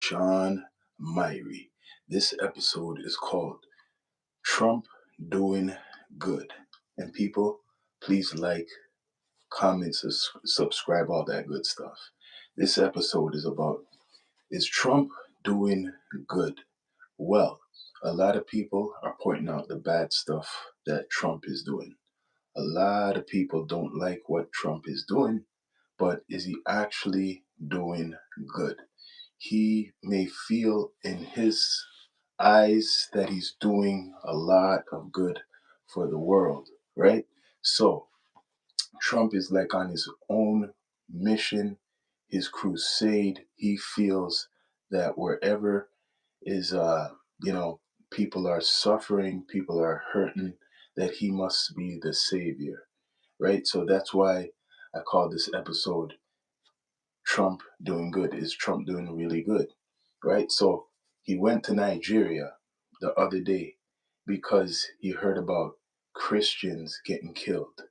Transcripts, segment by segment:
John Myrie. This episode is called Trump Doing Good. And people, please like, comment, subscribe, all that good stuff. This episode is about, is Trump doing good? Well, a lot of people are pointing out the bad stuff that Trump is doing. A lot of people don't like what Trump is doing, but is he actually doing good? He may feel in his eyes that he's doing a lot of good for the world, right? So Trump is like on his own mission, his crusade. He feels that wherever is, people are suffering, people are hurting, that he must be the savior, right? So that's why I call this episode Trump Doing Good. Is Trump doing really good? Right? So he went to Nigeria the other day because he heard about Christians getting killed.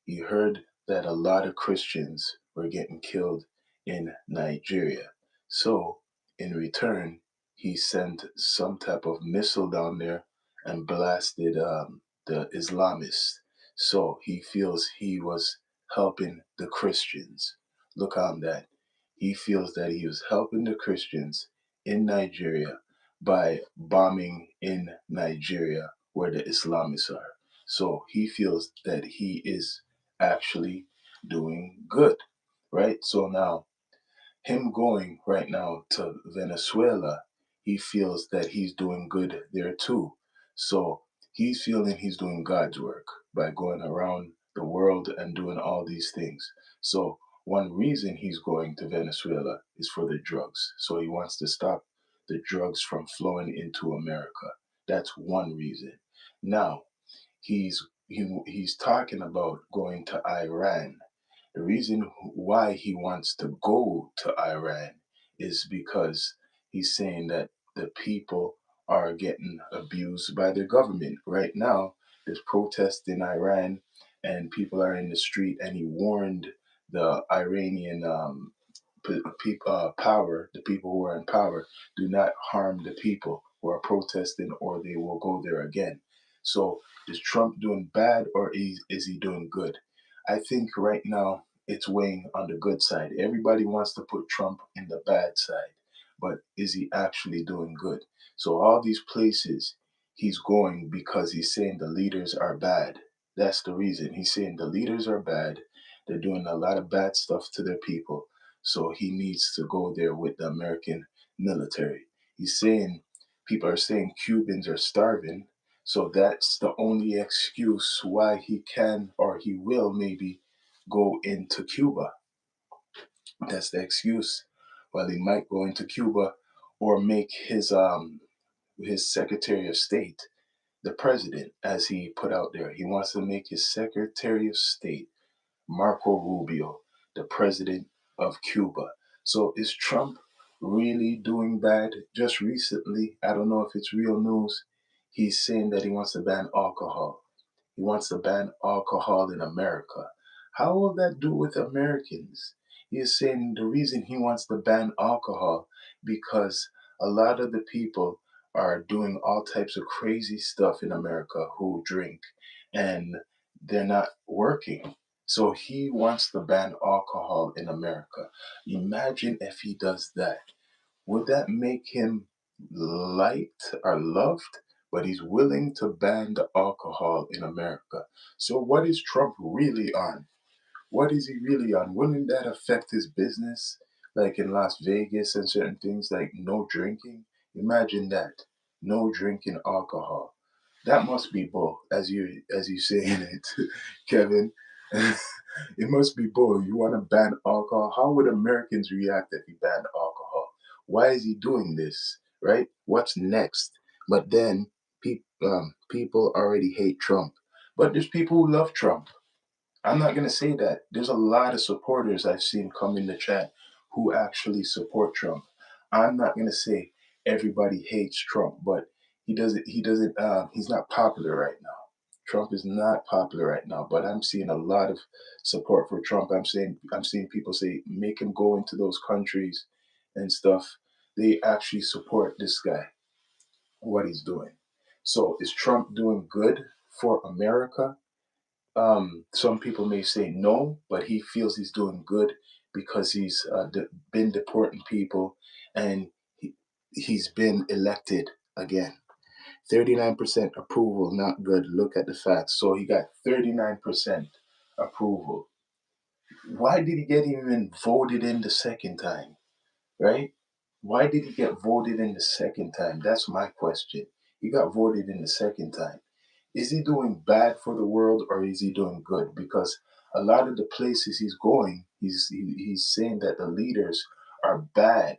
He heard that a lot of Christians were getting killed in Nigeria. So in return, he sent some type of missile down there and blasted the Islamists. So he feels he was helping the Christians. Look on that. He feels that he was helping the Christians in Nigeria by bombing in Nigeria where the Islamists are. So he feels that he is actually doing good, right? So now, him going right now to Venezuela, he feels that he's doing good there too. So he's feeling he's doing God's work by going around the world and doing all these things. So one reason he's going to Venezuela is for the drugs. So he wants to stop the drugs from flowing into America. That's one reason. Now, he's talking about going to Iran. The reason why he wants to go to Iran is because he's saying that the people are getting abused by the government. Right now, there's protests in Iran and people are in the street, and he warned the Iranian power, the people who are in power, do not harm the people who are protesting or they will go there again. So is Trump doing bad or is he doing good? I think right now it's weighing on the good side. Everybody wants to put Trump in the bad side, but is he actually doing good? So all these places he's going because he's saying the leaders are bad. That's the reason. He's saying the leaders are bad. They're doing a lot of bad stuff to their people. So he needs to go there with the American military. He's saying people are saying Cubans are starving. So that's the only excuse why he can or he will maybe go into Cuba. That's the excuse. Well, he might go into Cuba or make his Secretary of State the president, as he put out there. He wants to make his Secretary of State Marco Rubio the president of Cuba. So is Trump really doing bad? Just recently, I don't know if it's real news, he's saying that he wants to ban alcohol. He wants to ban alcohol in America. How will that do with Americans? He is saying the reason he wants to ban alcohol because a lot of the people are doing all types of crazy stuff in America who drink and they're not working. So he wants to ban alcohol in America. Imagine if he does that. Would that make him liked or loved? But he's willing to ban the alcohol in America. So what is Trump really on? What is he really on? Wouldn't that affect his business? Like in Las Vegas and certain things like no drinking? Imagine that. No drinking alcohol. That must be bull, as you saying it, Kevin. It must be bull. You want to ban alcohol? How would Americans react if he banned alcohol? Why is he doing this? Right? What's next? But then people already hate Trump. But there's people who love Trump. I'm not gonna say that. There's a lot of supporters I've seen come in the chat who actually support Trump. I'm not gonna say everybody hates Trump, but he's not popular right now. Trump is not popular right now, but I'm seeing a lot of support for Trump. I'm seeing people say make him go into those countries and stuff they actually support this guy, what he's doing. So is Trump doing good for America? Some people may say no, but he feels he's doing good because he's been deporting people, and he's been elected again. 39% approval, not good. Look at the facts. So he got 39% approval. Why did he get even voted in the second time? Right? Why did he get voted in the second time? That's my question. He got voted in the second time. Is he doing bad for the world, or is he doing good? Because a lot of the places he's going, he's saying that the leaders are bad,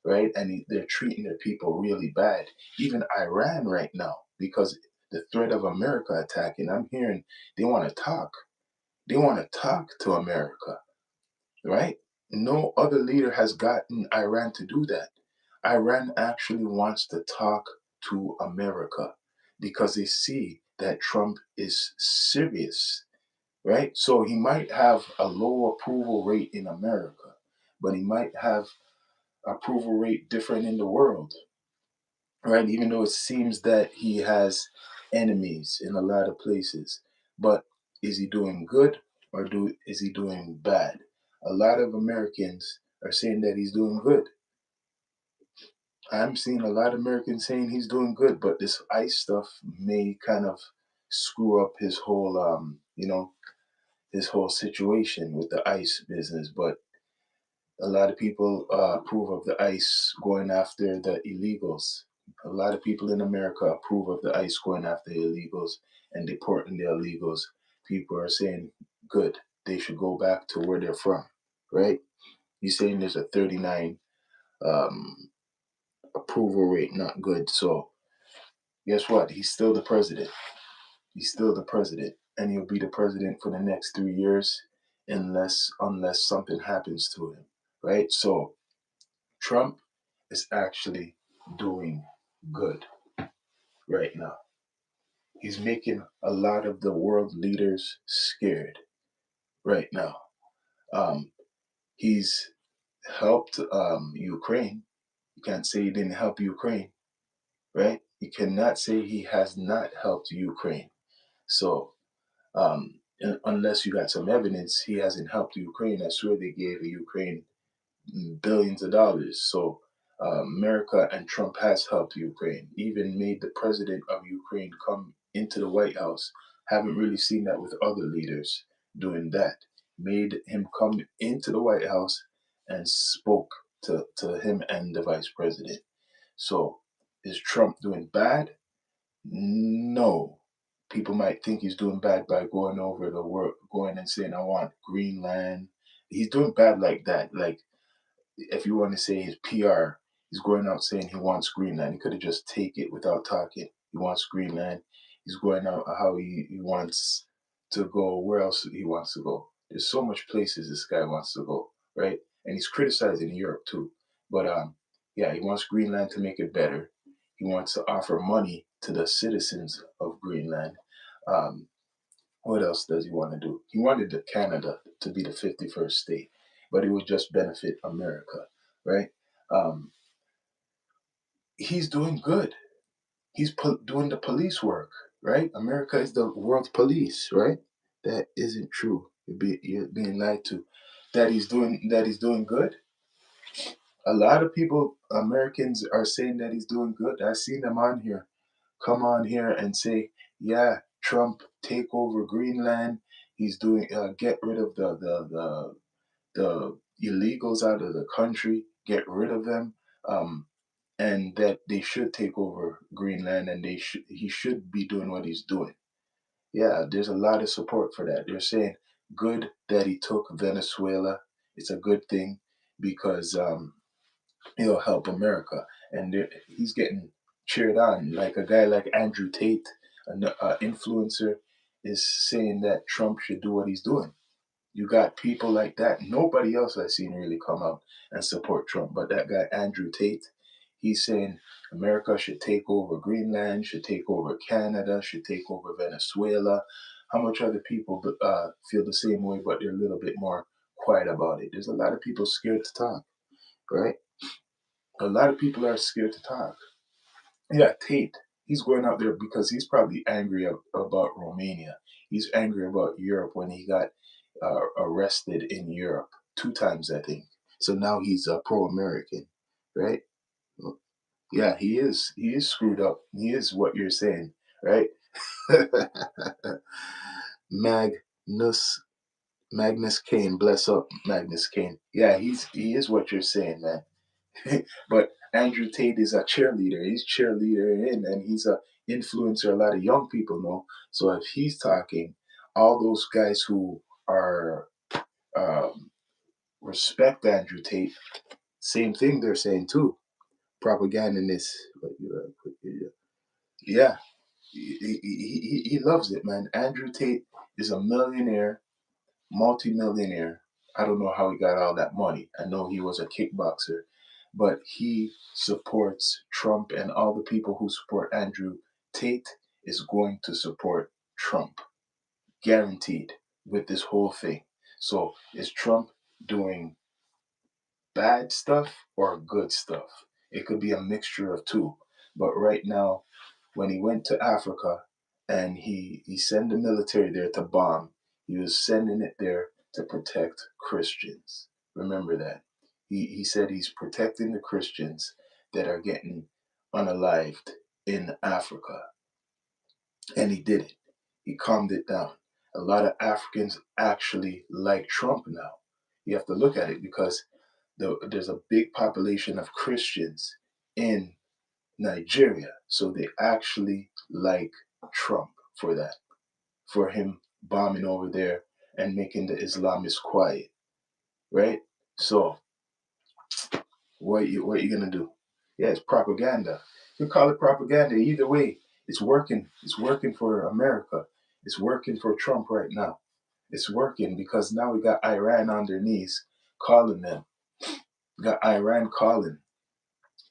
right? And they're treating their people really bad. Even Iran right now, because the threat of America attacking, I'm hearing they want to talk. They want to talk to America, right? No other leader has gotten Iran to do that. Iran actually wants to talk to America because they see that Trump is serious, right? So he might have a low approval rate in America, but he might have approval rate different in the world, right? Even though it seems that he has enemies in a lot of places. But is he doing good, or is he doing bad? A lot of Americans are saying that he's doing good. I'm seeing a lot of Americans saying he's doing good, but this ICE stuff may kind of screw up his whole, his whole situation with the ICE business. But a lot of people approve of the ICE going after the illegals. A lot of people in America approve of the ICE going after illegals and deporting the illegals. People are saying, good, they should go back to where they're from, right? You're saying there's a 39 um, approval rate, not good. So guess what? He's still the president. He's still the president, and he'll be the president for the next 3 years, unless something happens to him, right? So Trump is actually doing good right now. He's making a lot of the world leaders scared right now. Um, he's helped Ukraine. You can't say he didn't help Ukraine, right? You cannot say he has not helped Ukraine. So unless you got some evidence, he hasn't helped Ukraine. I swear they gave Ukraine billions of dollars. So America and Trump has helped Ukraine, even made the president of Ukraine come into the White House. Haven't really seen that with other leaders doing that. Made him come into the White House and spoke to him and the vice president. So is Trump doing bad? No. People might think he's doing bad by going over the world, going and saying, I want Greenland. He's doing bad like that. Like, if you want to say his PR, he's going out saying he wants Greenland. He could have just take it without talking. He wants Greenland. He's going out how he wants to go, where else he wants to go. There's so much places this guy wants to go, right? And he's criticizing Europe too. But yeah, he wants Greenland to make it better. He wants to offer money to the citizens of Greenland. Um, what else does he want to do? He wanted Canada to be the 51st state, but it would just benefit America, right? Um, he's doing good. He's doing the police work, right? America is the world's police, right? That isn't true. You're being lied to. That he's doing good. A lot of people, Americans, are saying that he's doing good. I've seen them on here come on here and say, yeah, Trump take over Greenland. He's doing get rid of the illegals out of the country, get rid of them, and that they should take over Greenland, and he should be doing what he's doing. Yeah, there's a lot of support for that. They're saying good that he took Venezuela. It's a good thing because he'll help America. And he's getting cheered on. Like a guy like Andrew Tate, an influencer, is saying that Trump should do what he's doing. You got people like that. Nobody else I've seen really come out and support Trump, but that guy Andrew Tate, he's saying America should take over Greenland, should take over Canada, should take over Venezuela. How much other people feel the same way, but they're a little bit more quiet about it? There's a lot of people scared to talk, right? A lot of people are scared to talk. Yeah, Tate. He's going out there because he's probably angry about Romania. He's angry about Europe when he got arrested in Europe 2 times, I think. So now he's pro-American, right? Yeah, he is. He is screwed up. He is what you're saying, right? Magnus Magnus Kane, bless up Magnus Kane. Yeah, he is what you're saying, man. But Andrew Tate is a cheerleader. He's cheerleader in, and he's a influencer. A lot of young people know. So if he's talking, all those guys who are um, respect Andrew Tate, same thing they're saying too. Propagandist. Yeah, he loves it, man. Andrew Tate is a millionaire, multimillionaire. I don't know how he got all that money. I know he was a kickboxer, but he supports Trump, and all the people who support Andrew Tate is going to support Trump, guaranteed, with this whole thing. So is Trump doing bad stuff or good stuff? It could be a mixture of two. But right now, when he went to Africa and he sent the military there to bomb, he was sending it there to protect Christians. Remember that. He said he's protecting the Christians that are getting unalived in Africa. And he did it. He calmed it down. A lot of Africans actually like Trump now. You have to look at it because there's a big population of Christians in Nigeria. So they actually like Trump for that, for him bombing over there and making the Islamists quiet, right? So what you gonna do? Yeah, it's propaganda. You call it propaganda. Either way, it's working. It's working for America. It's working for Trump right now. It's working because now we got Iran on their knees calling them. We got Iran calling,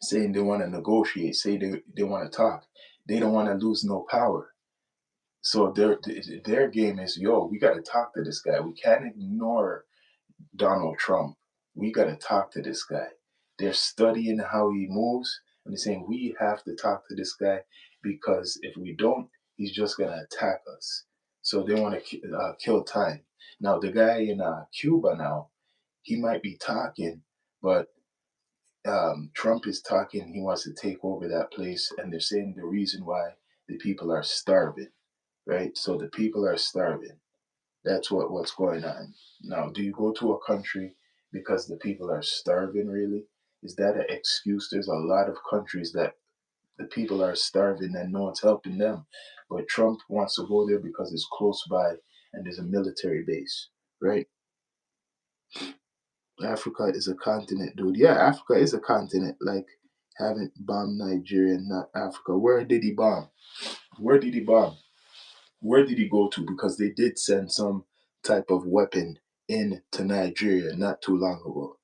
saying they want to negotiate, say they want to talk. They don't want to lose no power. So their game is, yo, we got to talk to this guy. We can't ignore Donald Trump. We got to talk to this guy. They're studying how he moves, and they're saying we have to talk to this guy because if we don't, he's just gonna attack us. So they want to kill time. Now the guy in Cuba now, he might be talking, but Trump is talking. He wants to take over that place, and they're saying the reason why the people are starving, right? So the people are starving. That's what's going on. Now, do you go to a country because the people are starving, really? Is that an excuse? There's a lot of countries that the people are starving and no one's helping them. But Trump wants to go there because it's close by and there's a military base, right? Africa is a continent, dude. Yeah, Africa is a continent. Like, haven't bombed Nigeria, not Africa. Where did he bomb? Where did he bomb? Where did he go to? Because they did send some type of weapon into Nigeria not too long ago.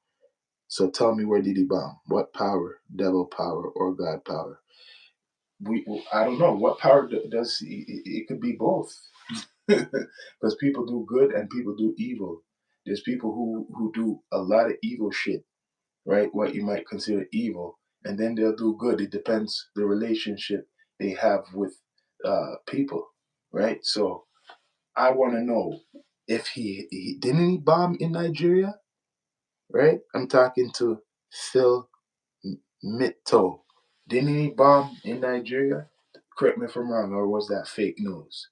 So tell me, where did he bomb? What power? Devil power or God power? I don't know. What power does he? It could be both. Because people do good and people do evil. There's people who do a lot of evil shit, right? What you might consider evil, and then they'll do good. It depends the relationship they have with people, right? So I want to know if he didn't he bomb in Nigeria, right? I'm talking to Phil Mitto. Didn't he bomb in Nigeria? Correct me if I'm wrong, or was that fake news?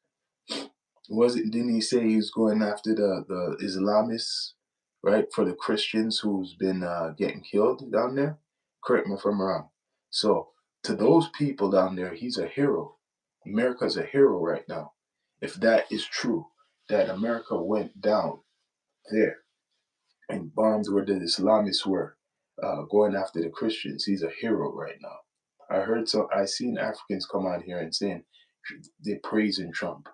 Was it? Didn't he say he's going after the Islamists, right? For the Christians who's been getting killed down there. Correct me if I'm wrong. So to those people down there, he's a hero. America's a hero right now. If that is true, that America went down there and bombed where the Islamists were, going after the Christians, he's a hero right now. I seen Africans come out here and saying they're praising Trump.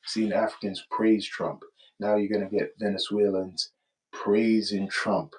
Seen Africans praise Trump. Now you're gonna get Venezuelans praising Trump.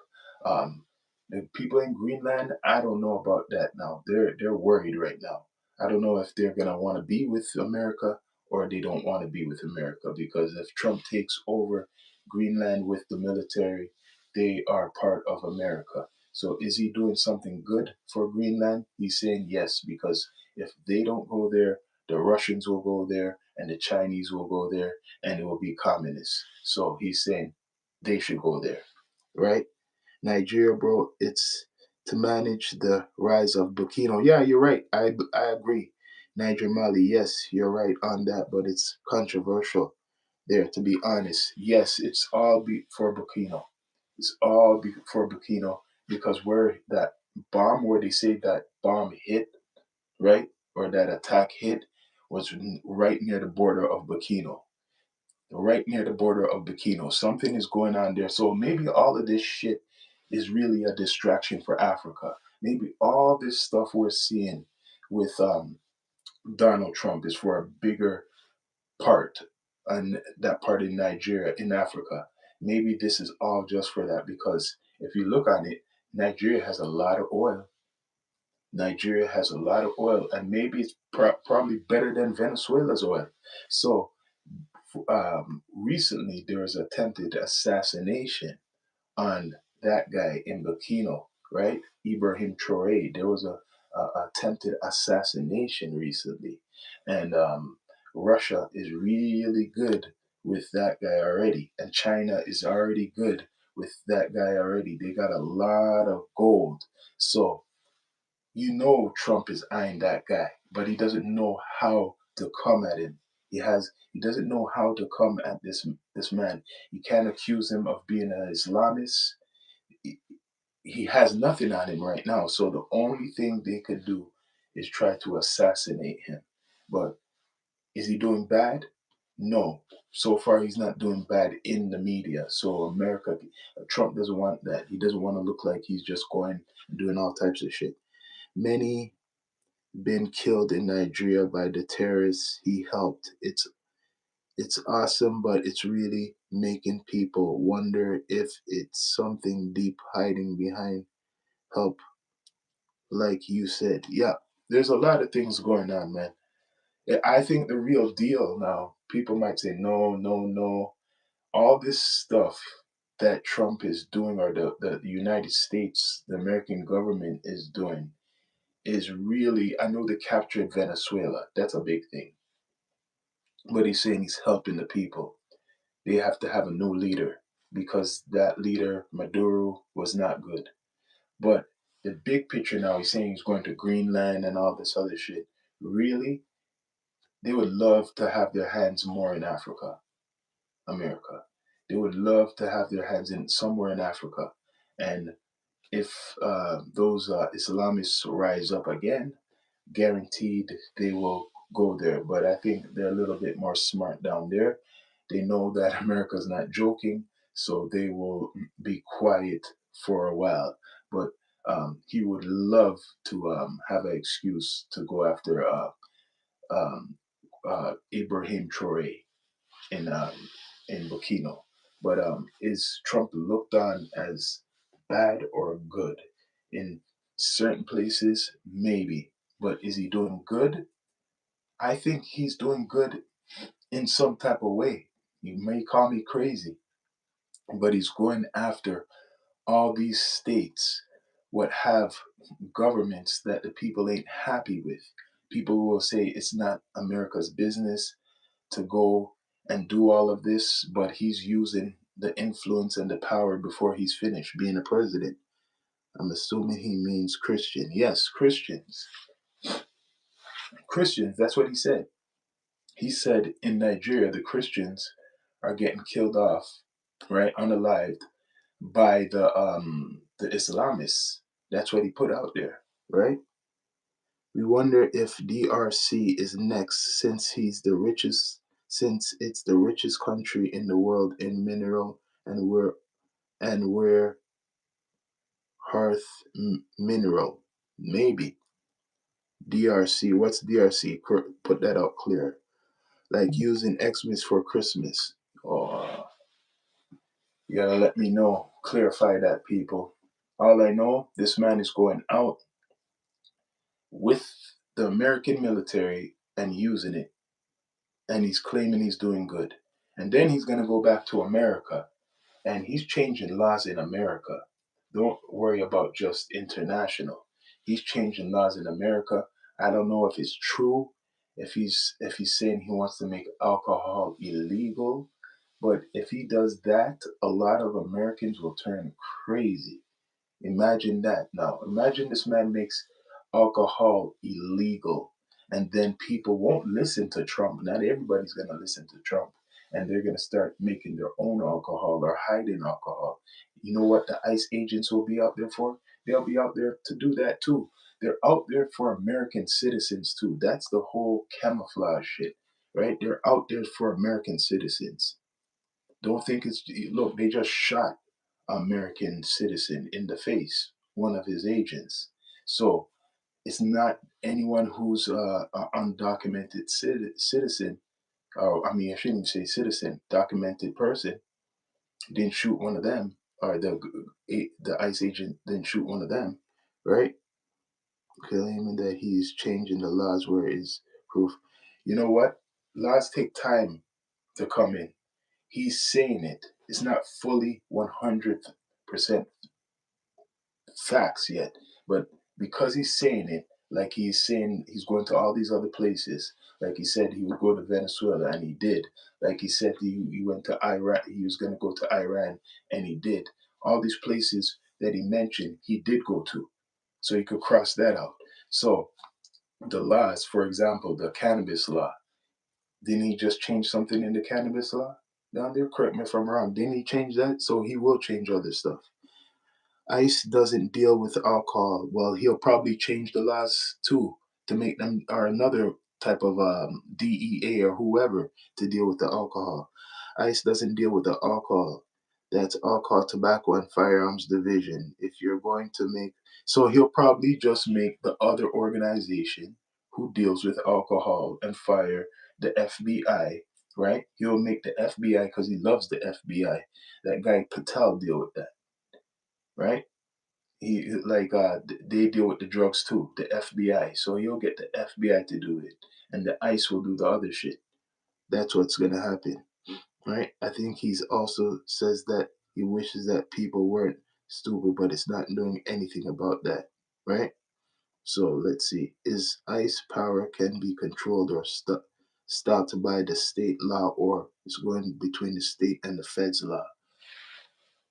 Um, the people in Greenland, I don't know about that now. They're worried right now. I don't know if they're gonna want to be with America or they don't want to be with America, because if Trump takes over Greenland with the military, they are part of America. So is he doing something good for Greenland? He's saying yes, because if they don't go there, the Russians will go there and the Chinese will go there and it will be communists. So he's saying they should go there, right? Nigeria, bro, it's to manage the rise of Burkina. Yeah, you're right. I agree. Niger, Mali, yes, you're right on that, but it's controversial there, to be honest. Yes, it's all for Burkina. It's all for Burkina, because where that bomb, where they say that bomb hit, right, or that attack hit, was right near the border of Burkina, right near the border of Burkina. Something is going on there. So maybe all of this shit is really a distraction for Africa. Maybe all this stuff we're seeing with Donald Trump is for a bigger part, and that part in Nigeria, in Africa. Maybe this is all just for that, because if you look on it, Nigeria has a lot of oil. Nigeria has a lot of oil, and maybe it's probably better than Venezuela's oil. So recently there was attempted assassination on that guy in Burkina, right? Ibrahim Traore. There was a attempted assassination recently, and Russia is really good with that guy already, and China is already good with that guy already. They got a lot of gold, so Trump is eyeing that guy, but he doesn't know how to come at him. He doesn't know how to come at this man. You can't accuse him of being an Islamist. He, he has nothing on him right now. So the only thing they could do is try to assassinate him. But is he doing bad? No. So far, he's not doing bad in the media. So Trump doesn't want that. He doesn't want to look like he's just going and doing all types of shit. Many been killed in Nigeria by the terrorists he helped. It's awesome, but it's really making people wonder if it's something deep hiding behind help, like you said. Yeah, there's a lot of things going on, man. I think the real deal now, people might say, no, no, no. All this stuff that Trump is doing, or the United States, the American government is doing, is really, I know they captured Venezuela. That's a big thing. But he's saying he's helping the people. They have to have a new leader, because that leader, Maduro, was not good. But the big picture now, he's saying he's going to Greenland and all this other shit. Really, they would love to have their hands more in Africa, America. They would love to have their hands in somewhere in Africa. And if those Islamists rise up again, guaranteed they will go there. But I think they're a little bit more smart down there. They know that America's not joking, so they will be quiet for a while. But he would love to have an excuse to go after um, Ibrahim Traore in Burkina. But is Trump looked on as bad or good in certain places? Maybe, but is he doing good? I think he's doing good in some type of way. You may call me crazy, but he's going after all these states what have governments that the people ain't happy with. People will say it's not America's business to go and do all of this, but he's using the influence and the power before he's finished being a president. I'm assuming he means Christian. Yes, Christians. Christians, that's what he said. He said in Nigeria, the Christians are getting killed off, right, unalived by the Islamists. That's what he put out there, right? We wonder if DRC is next, since it's the richest country in the world in mineral and where hearth mineral. Maybe DRC. What's DRC? Put that out clear. Like using Xmas for Christmas. Oh, you gotta let me know. Clarify that, people. All I know, this man is going out with the American military and using it, and he's claiming he's doing good. And then he's gonna go back to America, and he's changing laws in America. Don't worry about just international. He's changing laws in America. I don't know if it's true, if he's saying he wants to make alcohol illegal, but if he does that, a lot of Americans will turn crazy. Imagine that now. Imagine this man makes alcohol illegal, and then people won't listen to Trump. Not everybody's going to listen to Trump, and they're going to start making their own alcohol or hiding alcohol. You know what the ICE agents will be out there for? They'll be out there to do that too. They're out there for American citizens too. That's the whole camouflage shit, right? They're out there for American citizens. Don't think it's look. They just shot American citizen in the face, one of his agents. So it's not anyone who's an undocumented citizen, or I mean, I shouldn't say citizen, documented person didn't shoot one of them, or the ICE agent didn't shoot one of them, right? Claiming that he's changing the laws where is proof. You know what? Laws take time to come in. He's saying it. It's not fully 100% facts yet, but because he's saying it, like he's saying he's going to all these other places, like he said he would go to Venezuela and he did, like he said he went to Iraq, he was going to go to Iran and he did. All these places that he mentioned, he did go to, so he could cross that out. So the laws, for example, the cannabis law, didn't he just change something in the cannabis law down there? Correct me if I'm wrong. Didn't he change that? So he will change other stuff. ICE doesn't deal with alcohol. Well, he'll probably change the laws too to make them or another type of DEA or whoever to deal with the alcohol. ICE doesn't deal with the alcohol. That's Alcohol, Tobacco, and Firearms Division. If you're going to make, so he'll probably just make the other organization who deals with alcohol and fire, the FBI, right? He'll make the FBI because he loves the FBI. That guy Patel deal with that, right? He like they deal with the drugs too, the FBI. So he'll get the FBI to do it, and the ICE will do the other shit. That's what's gonna happen, right? I think he's also says that he wishes that people weren't stupid, but it's not doing anything about that, right? So let's see: is ICE power can be controlled or stopped by the state law, or it's going between the state and the feds law?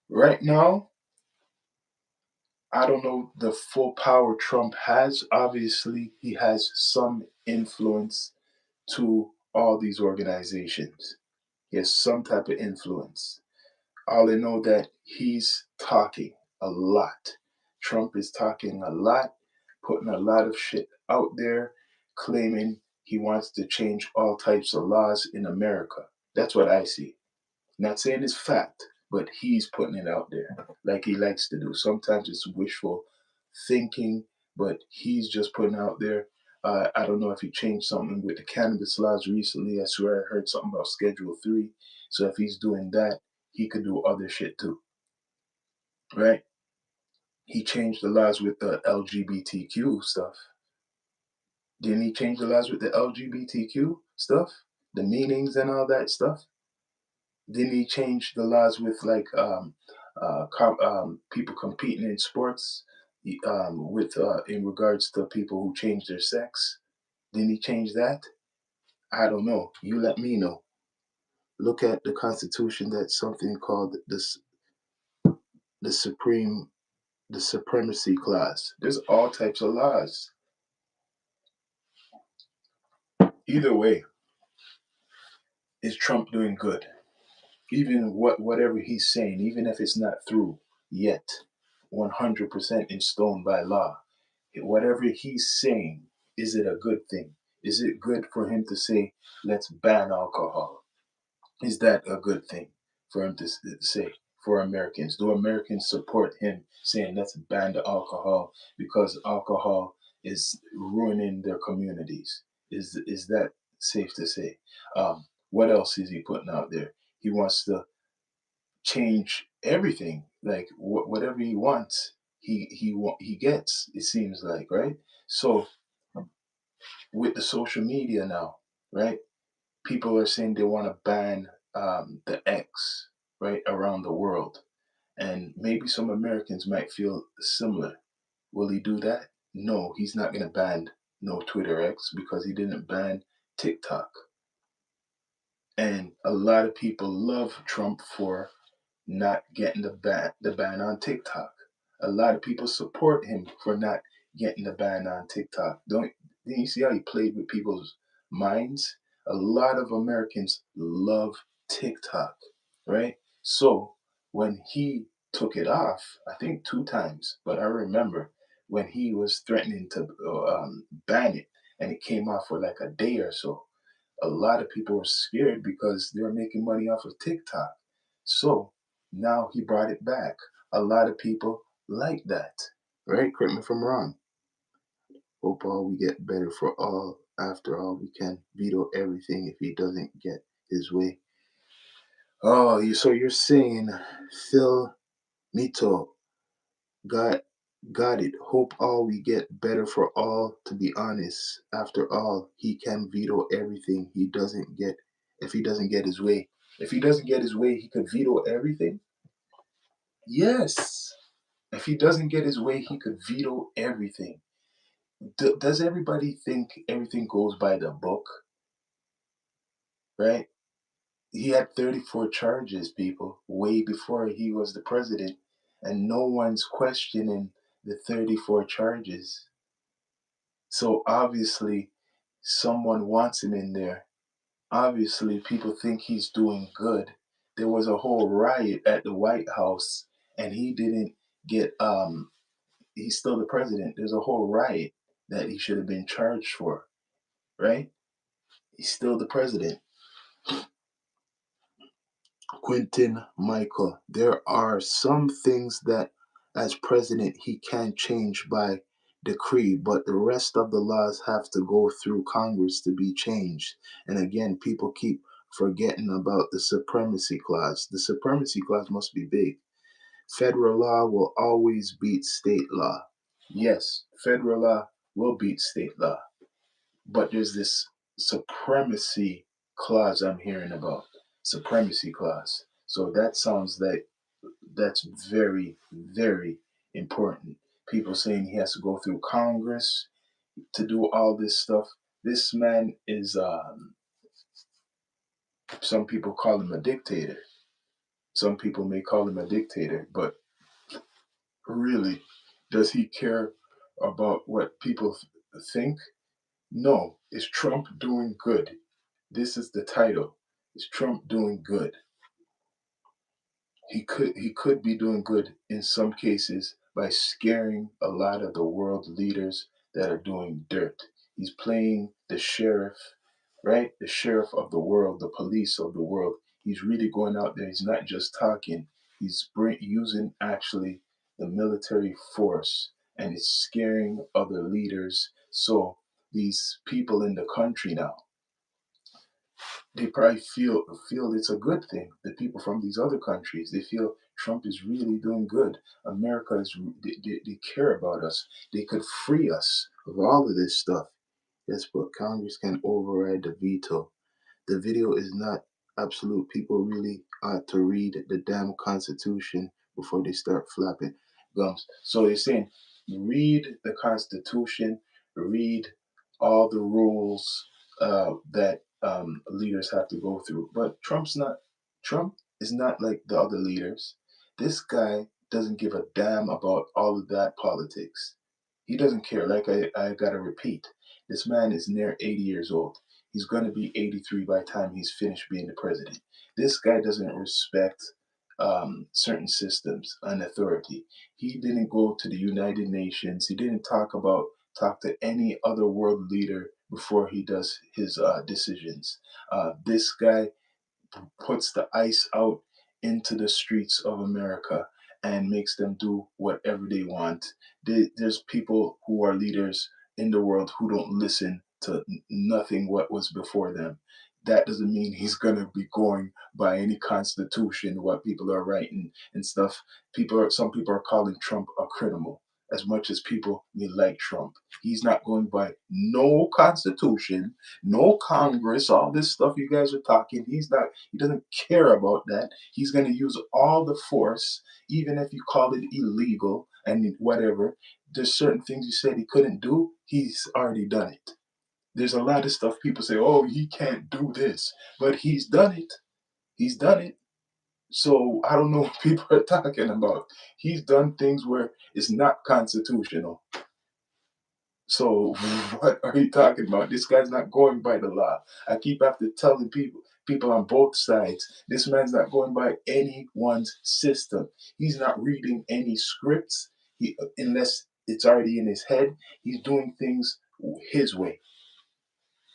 Right now, I don't know the full power Trump has. Obviously, he has some influence to all these organizations. He has some type of influence. All I know that he's talking a lot. Trump is talking a lot, putting a lot of shit out there, claiming he wants to change all types of laws in America. That's what I see. Not saying it's fact, but he's putting it out there like he likes to do. Sometimes it's wishful thinking, but he's just putting out there. I don't know if he changed something with the cannabis laws recently. I swear I heard something about Schedule 3. So if he's doing that, he could do other shit too, right? He changed the laws with the LGBTQ stuff. Didn't he change the laws with the LGBTQ stuff? The meanings and all that stuff? Didn't he change the laws with like people competing in sports with in regards to people who change their sex? Didn't he change that? I don't know. You let me know. Look at the Constitution. That's something called the supreme the supremacy clause. There's all types of laws. Either way, is Trump doing good? Even whatever he's saying, even if it's not through yet, 100% in stone by law, whatever he's saying, is it a good thing? Is it good for him to say, let's ban alcohol? Is that a good thing for him to say for Americans? Do Americans support him saying, let's ban the alcohol because alcohol is ruining their communities? Is that safe to say? What else is he putting out there? He wants to change everything. Like whatever he wants, he gets. It seems like, right? So with the social media now, right? People are saying they want to ban the X, right, around the world, And maybe some Americans might feel similar. Will he do that? No, he's not going to ban no Twitter X because he didn't ban TikTok. And a lot of people love Trump for not getting the ban on TikTok. A lot of people support him for not getting the ban on TikTok. Don't you see how he played with people's minds? A lot of Americans love TikTok, right? So when he took it off, I think 2 times, but I remember when he was threatening to ban it, and it came off for like a day or so. A lot of people were scared because they were making money off of TikTok. So now he brought it back. A lot of people like that, right? Correct me if I'm wrong. Hope all we get better for all. After all, we can veto everything if he doesn't get his way. Oh, so you're saying Phil Mito got got it. Hope all we get better for all. To be honest, after all, he can veto everything he doesn't get if he doesn't get his way. If he doesn't get his way, he could veto everything. Yes. If he doesn't get his way, he could veto everything. Does everybody think everything goes by the book? Right? He had 34 charges, people, way before he was the president, and no one's questioning the 34 charges. So obviously, someone wants him in there. Obviously, people think he's doing good. There was a whole riot at the White House, and he didn't get. He's still the president. There's a whole riot that he should have been charged for, right? He's still the president. Quentin Michael. There are some things that, as president, he can change by decree, but the rest of the laws have to go through Congress to be changed. And again, people keep forgetting about the supremacy clause. The supremacy clause must be big. Federal law will always beat state law. Yes, federal law will beat state law. But there's this supremacy clause I'm hearing about. Supremacy clause. So that sounds like that's very, very important. People saying he has to go through Congress to do all this stuff. This man is, some people call him a dictator. Some people may call him a dictator, but really, does he care about what people think? No. Is Trump doing good? This is the title. Is Trump doing good? He could be doing good in some cases by scaring a lot of the world leaders that are doing dirt. He's playing the sheriff, right? The sheriff of the world, the police of the world. He's really going out there. He's not just talking. He's using actually the military force, and it's scaring other leaders. So these people in the country now, they probably feel it's a good thing. The people from these other countries, they feel Trump is really doing good. America is they care about us. They could free us of all of this stuff. Yes, but Congress can override the veto. The video is not absolute. People really ought to read the damn Constitution before they start flapping gums. So they're saying, read the Constitution, read all the rules that leaders have to go through. But Trump is not like the other leaders. This guy doesn't give a damn about all of that politics. He doesn't care. Like I gotta repeat, this man is near 80 years old. He's going to be 83 by the time he's finished being the president. This guy doesn't respect certain systems and authority. He didn't go to the United Nations. He didn't talk to any other world leader before he does his decisions. This guy puts the ice out into the streets of America and makes them do whatever they want. There's people who are leaders in the world who don't listen to nothing what was before them. That doesn't mean he's gonna be going by any constitution, what people are writing and stuff. Some people are calling Trump a criminal. as much as people may like Trump. He's not going by no constitution, no Congress, all this stuff you guys are talking. He doesn't care about that. He's going to use all the force, even if you call it illegal and whatever. There's certain things you said he couldn't do, he's already done it. There's a lot of stuff people say, oh, he can't do this, but he's done it. He's done it. So I don't know what people are talking about. He's done things where it's not constitutional. So what are you talking about? This guy's not going by the law. I keep after telling people on both sides, this man's not going by anyone's system. He's not reading any scripts. Unless it's already in his head, he's doing things his way,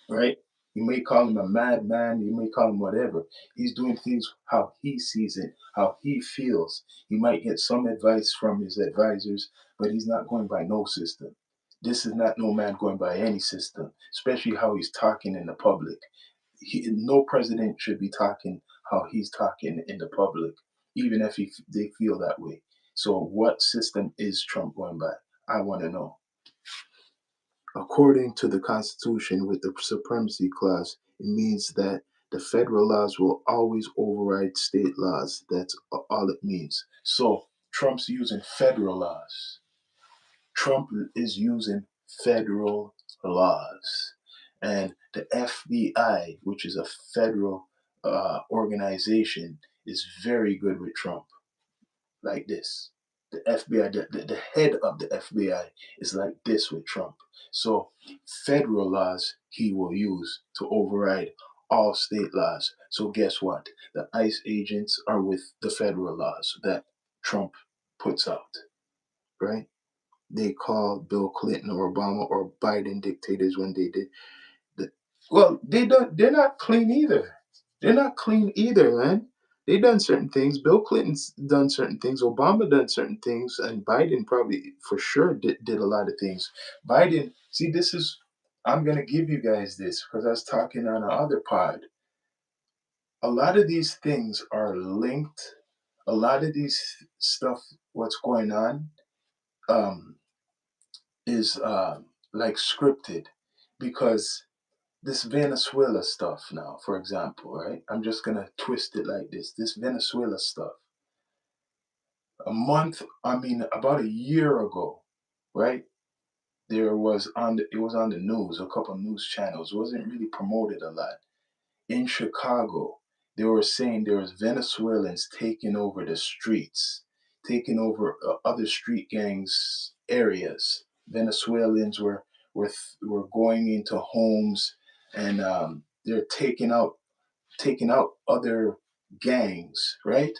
right? You may call him a madman, you may call him whatever. He's doing things how he sees it, how he feels. He might get some advice from his advisors, but he's not going by no system. This is not no man going by any system, especially how he's talking in the public. No president should be talking how he's talking in the public, even if they feel that way. So, what system is Trump going by? I want to know. According to the Constitution, with the Supremacy Clause, it means that the federal laws will always override state laws. That's all it means. So Trump's using federal laws. Trump is using federal laws. And the FBI, which is a federal organization, is very good with Trump. Like this. The FBI, the head of the FBI is like this with Trump. So federal laws he will use to override all state laws. So guess what? The ICE agents are with the federal laws that Trump puts out, right? They call Bill Clinton or Obama or Biden dictators when they did the, well, they're not clean either. They're not clean either, man. They done certain things. Bill Clinton's done certain things. Obama done certain things, and Biden probably for sure did a lot of things. Biden, see, this is I'm gonna give you guys this because I was talking on the other pod. A lot of these things are linked. A lot of these stuff, what's going on, um, is like scripted because this Venezuela stuff now, for example, right? I'm just gonna twist it like this. This Venezuela stuff. About a year ago, right? It was on the news, a couple of news channels. It wasn't really promoted a lot. In Chicago, they were saying there was Venezuelans taking over the streets, taking over other street gangs areas. Venezuelans were going into homes and they're taking out other gangs, right?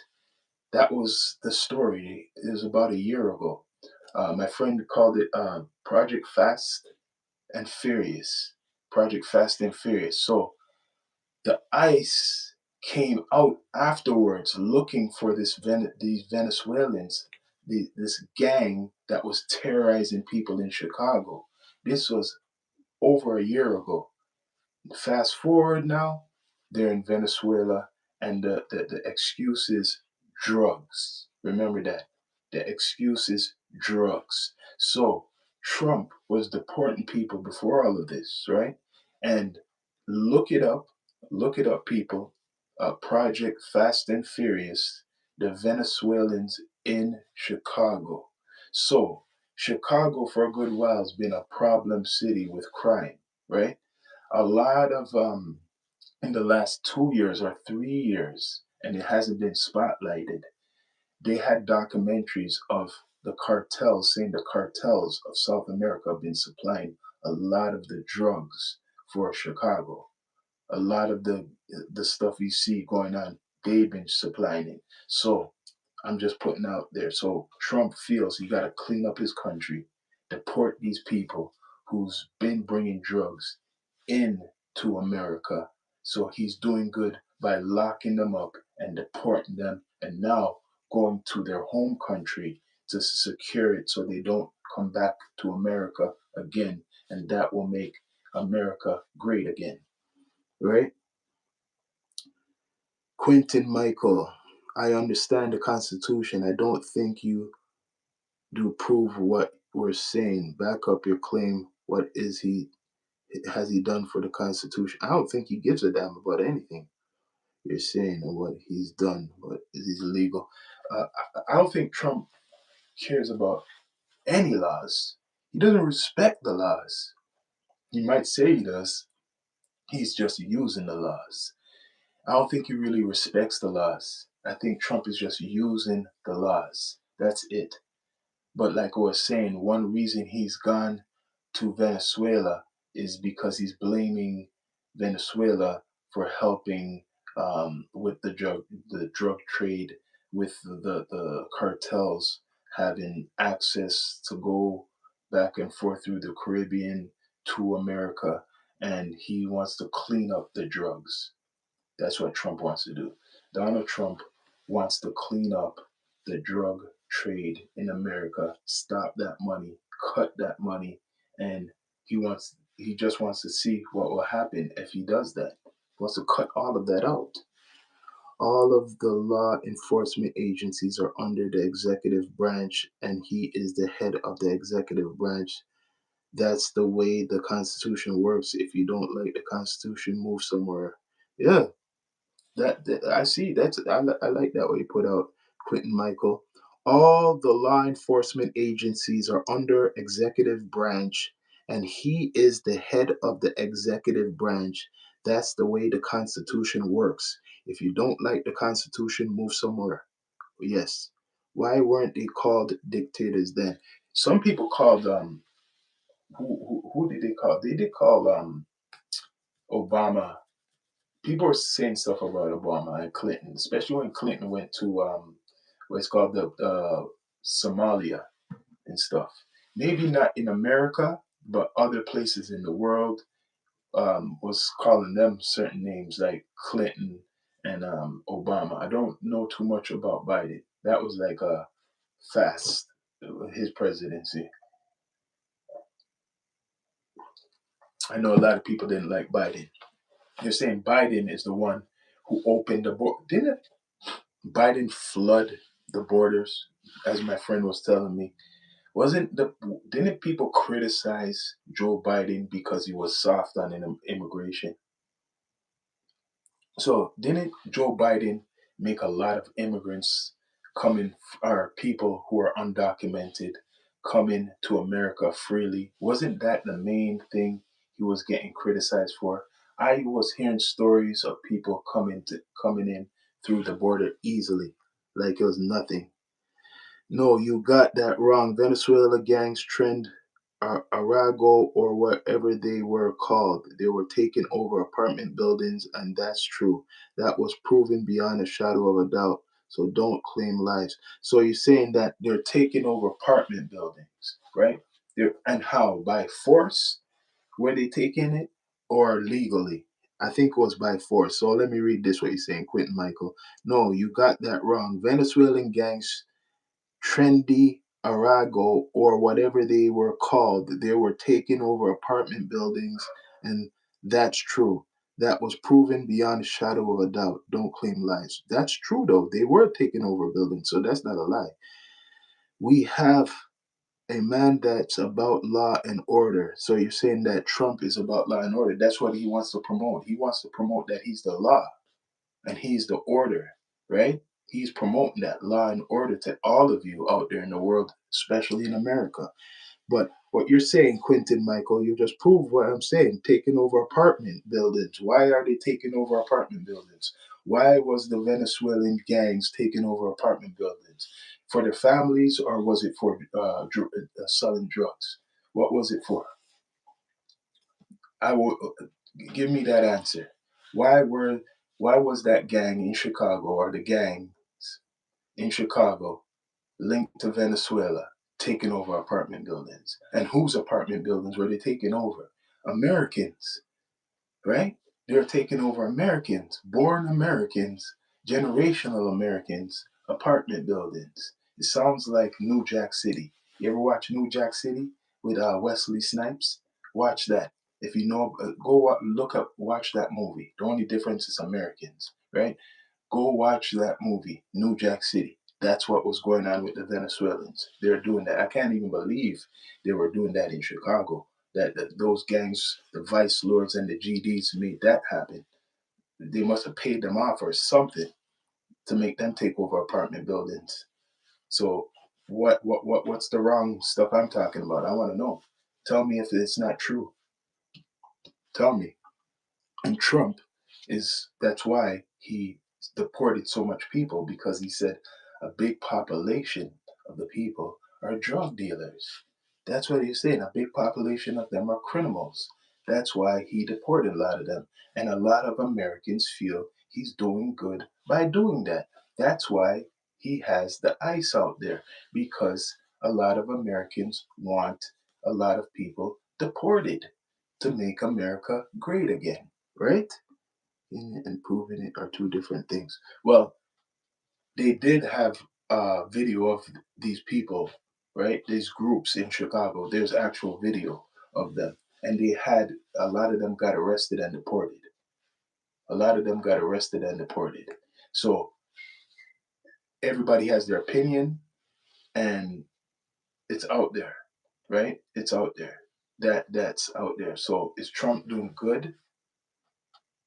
That was the story. It was about a year ago. My friend called it Project Fast and Furious. Project Fast and Furious. So the ICE came out afterwards looking for these Venezuelans, this gang that was terrorizing people in Chicago. This was over a year ago. Fast forward now, they're in Venezuela, and the excuse is drugs. Remember that. The excuse is drugs. So Trump was deporting people before all of this, right? And look it up, people. Project Fast and Furious, the Venezuelans in Chicago. So Chicago for a good while has been a problem city with crime, right? A lot of in the last 2 years or 3 years, and it hasn't been spotlighted. They had documentaries of the cartels saying the cartels of South America have been supplying a lot of the drugs for Chicago. A lot of the stuff you see going on, they've been supplying it. So I'm just putting out there. So Trump feels he got to clean up his country, deport these people who's been bringing drugs into America. So he's doing good by locking them up and deporting them, and now going to their home country to secure it so they don't come back to America again, and that will make America great again, right? Quentin Michael, I understand the Constitution. I don't think you do prove we're saying, back up your claim. What is he has he done for the Constitution? I don't think he gives a damn about anything you're saying and what he's done, but is he illegal? I don't think Trump cares about any laws. He doesn't respect the laws. He might say he does. He's just using the laws. I don't think he really respects the laws. I think Trump is just using the laws. That's it. But like I was saying, one reason he's gone to Venezuela is because he's blaming Venezuela for helping with the drug trade, with the cartels having access to go back and forth through the Caribbean to America, and he wants to clean up the drugs. That's what Trump wants to do. Donald Trump wants to clean up the drug trade in America, stop that money, cut that money, and he just wants to see what will happen if he does that. He wants to cut all of that out. All of the law enforcement agencies are under the executive branch, and he is the head of the executive branch. That's the way the Constitution works. If you don't like the Constitution, move somewhere. Yeah, that I see. I like that way you put out, Quentin Michael. All the law enforcement agencies are under executive branch, and he is the head of the executive branch. That's the way the Constitution works. If you don't like the Constitution, move somewhere. Yes. Why weren't they called dictators then? Some people called who did they call? They did call Obama. People are saying stuff about Obama and Clinton, especially when Clinton went to what's called the Somalia and stuff. Maybe not in America, but other places in the world was calling them certain names like Clinton and Obama. I don't know too much about Biden. That was like a fast his presidency. I know a lot of people didn't like Biden. They're saying Biden is the one who opened the border. Didn't Biden flood the borders, as my friend was telling me? Wasn't the didn't people criticize Joe Biden because he was soft on immigration? So didn't Joe Biden make a lot of immigrants coming, or people who are undocumented coming to America freely? Wasn't that the main thing he was getting criticized for? I was hearing stories of people coming in through the border easily, like it was nothing. No, you got that wrong. Venezuela gangs trend Arago or whatever they were called. They were taking over apartment buildings, and that's true. That was proven beyond a shadow of a doubt. So don't claim lies. So you're saying that they're taking over apartment buildings, right? And how? By force? Were they taking it or legally? I think it was by force. So let me read this what you're saying, Quentin Michael. No, you got that wrong. Venezuelan gangs Trendy Arago or whatever they were called. They were taking over apartment buildings, and that's true. That was proven beyond a shadow of a doubt. Don't claim lies. That's true, though. They were taking over buildings, so that's not a lie. We have a man that's about law and order. So you're saying that Trump is about law and order. That's what he wants to promote. He wants to promote that he's the law and he's the order, right? He's promoting that law and order to all of you out there in the world, especially in America. But what you're saying, Quentin Michael, you just proved what I'm saying, taking over apartment buildings. Why are they taking over apartment buildings? Why was the Venezuelan gangs taking over apartment buildings? For their families, or was it for selling drugs? What was it for? I will give me that answer. Why were why was that gang in Chicago, or the gangs in Chicago, linked to Venezuela, taking over apartment buildings? And whose apartment buildings were they taking over? Americans, right? They're taking over Americans, born Americans, generational Americans, apartment buildings. It sounds like New Jack City. You ever watch New Jack City with Wesley Snipes? Watch that. If you know, look up, watch that movie. The only difference is Americans, right? Go watch that movie, New Jack City. That's what was going on with the Venezuelans. They're doing that. I can't even believe they were doing that in Chicago. That those gangs, the Vice Lords and the GDs, made that happen. They must have paid them off or something to make them take over apartment buildings. So what's the wrong stuff I'm talking about? I want to know. Tell me if it's not true. Tell me. And Trump is that's why he deported so much people, because he said a big population of the people are drug dealers. That's what he's saying. A big population of them are criminals. That's why he deported a lot of them. And a lot of Americans feel he's doing good by doing that. That's why he has the ice out there, because a lot of Americans want a lot of people deported to make America great again, right? And proving it are two different things. Well, they did have a video of these people, right? These groups in Chicago. There's actual video of them. And they had a lot of them got arrested and deported. A lot of them got arrested and deported. So everybody has their opinion, and it's out there, right? It's out there. That's out there. So is Trump doing good?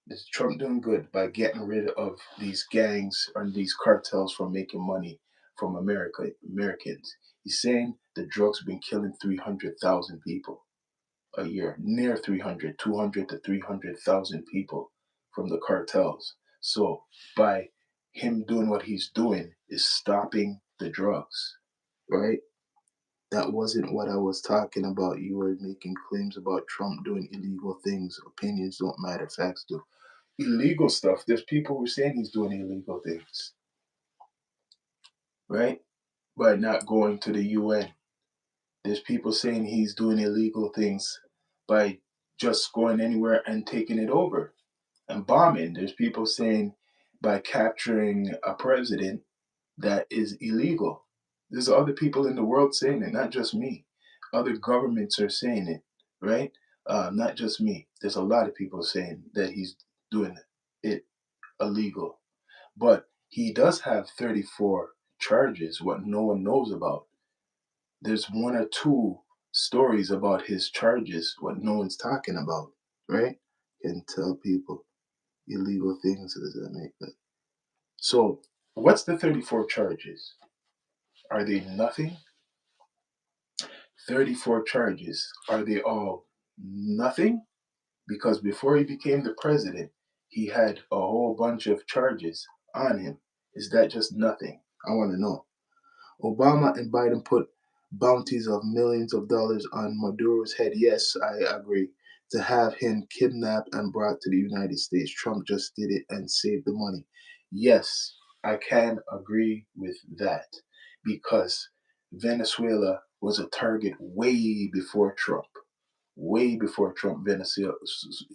Is Trump doing good by getting rid of these gangs or these cartels from making money from Americans? He's saying the drugs have been killing 300,000 people a year, near 300, 200 to 300,000 people from the cartels. So by him doing what he's doing is stopping the drugs, right? That wasn't what I was talking about. You were making claims about Trump doing illegal things. Opinions don't matter, facts do. Illegal stuff. There's people who are saying he's doing illegal things, right? By not going to the UN. There's people saying he's doing illegal things by just going anywhere and taking it over and bombing. There's people saying by capturing a president that is illegal. There's other people in the world saying it, not just me. Other governments are saying it, right? Not just me. There's a lot of people saying that he's doing it illegal. But he does have 34 charges, what no one knows about. There's one or two stories about his charges, what no one's talking about, right? Can tell people illegal things. Does that make that? So, what's the 34 charges? Are they nothing? 34 charges. Are they all nothing? Because before he became the president, he had a whole bunch of charges on him. Is that just nothing? I want to know. Obama and Biden put bounties of millions of dollars on Maduro's head. Yes, I agree. To have him kidnapped and brought to the United States. Trump just did it and saved the money. Yes, I can agree with that, because Venezuela was a target way before Trump. Way before Trump, Venezuela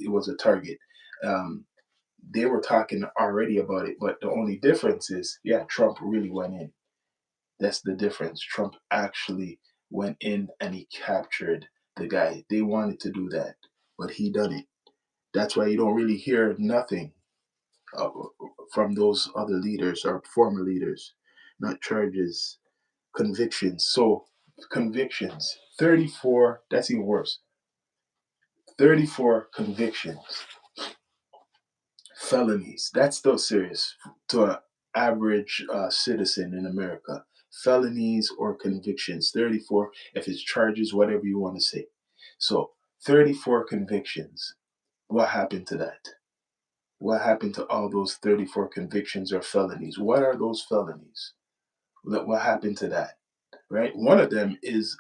it was a target. Um, they were talking already about it, but the only difference is, yeah, Trump really went in. That's the difference. Trump actually went in and he captured the guy. They wanted to do that, but he done it. That's why you don't really hear nothing uh, from those other leaders or former leaders. Not charges, convictions. So convictions, 34. That's even worse. 34 convictions, felonies. That's still serious to an average citizen in America. Felonies or convictions, 34, if it's charges, whatever you want to say. So, 34 convictions. What happened to that? What happened to all those 34 convictions or felonies? What are those felonies? What happened to that? Right? One of them is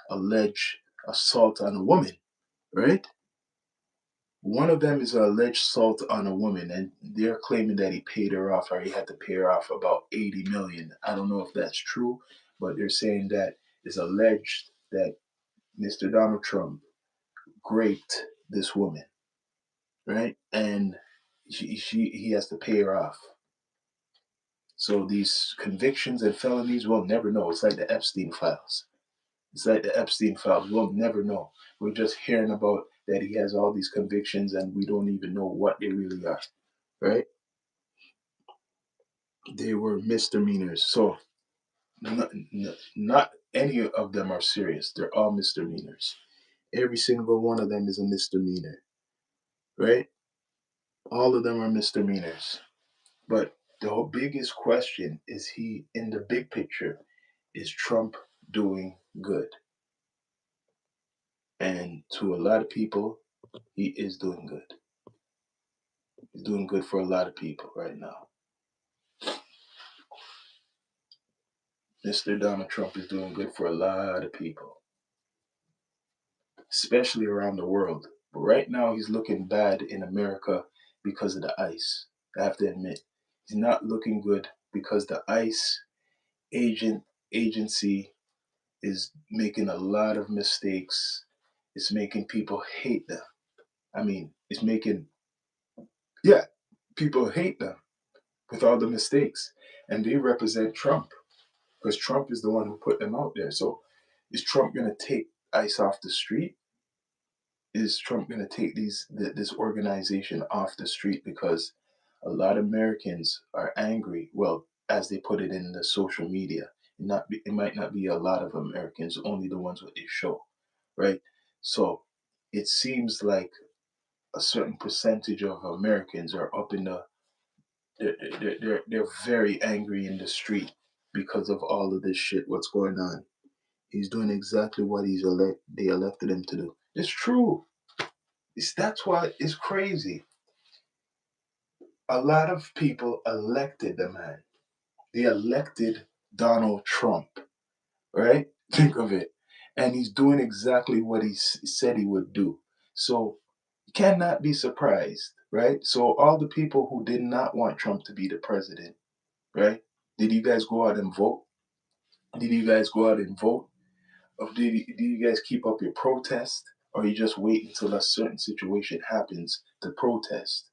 alleged assault on a woman, right? One of them is an alleged assault on a woman, and they're claiming that he paid her off, or he had to pay her off about 80 million. I don't know if that's true, but they're saying that it's alleged that Mr. Donald Trump raped this woman, right? And he has to pay her off. So these convictions and felonies, we'll never know. It's like the Epstein files. It's like the Epstein files. We'll never know. We're just hearing about that he has all these convictions, and we don't even know what they really are, right? They were misdemeanors. So not any of them are serious. They're all misdemeanors. Every single one of them is a misdemeanor, right? All of them are misdemeanors. But the whole biggest question is, he, in the big picture, is Trump doing good? And to a lot of people, he is doing good. He's doing good for a lot of people right now. Mr. Donald Trump is doing good for a lot of people, especially around the world. But right now, he's looking bad in America because of the ICE. I have to admit, he's not looking good because the ICE agency is making a lot of mistakes. It's making people hate them. I mean, it's making, yeah, people hate them with all the mistakes. And they represent Trump, because Trump is the one who put them out there. So is Trump going to take ICE off the street? Is Trump going to take this organization off the street? Because a lot of Americans are angry. Well, as they put it in the social media, it might not be a lot of Americans, only the ones what they show, right? So it seems like a certain percentage of Americans are up in the they're very angry in the street because of all of this shit. What's going on? He's doing exactly what they elected him to do. It's true. That's why it's crazy. A lot of people elected the man. They elected Donald Trump, right? Think of it. And he's doing exactly what he said he would do. So you cannot be surprised, right? So all the people who did not want Trump to be the president, right? Did you guys go out and vote? Did you guys go out and vote? Or do you guys keep up your protest? Or you just wait until a certain situation happens to protest?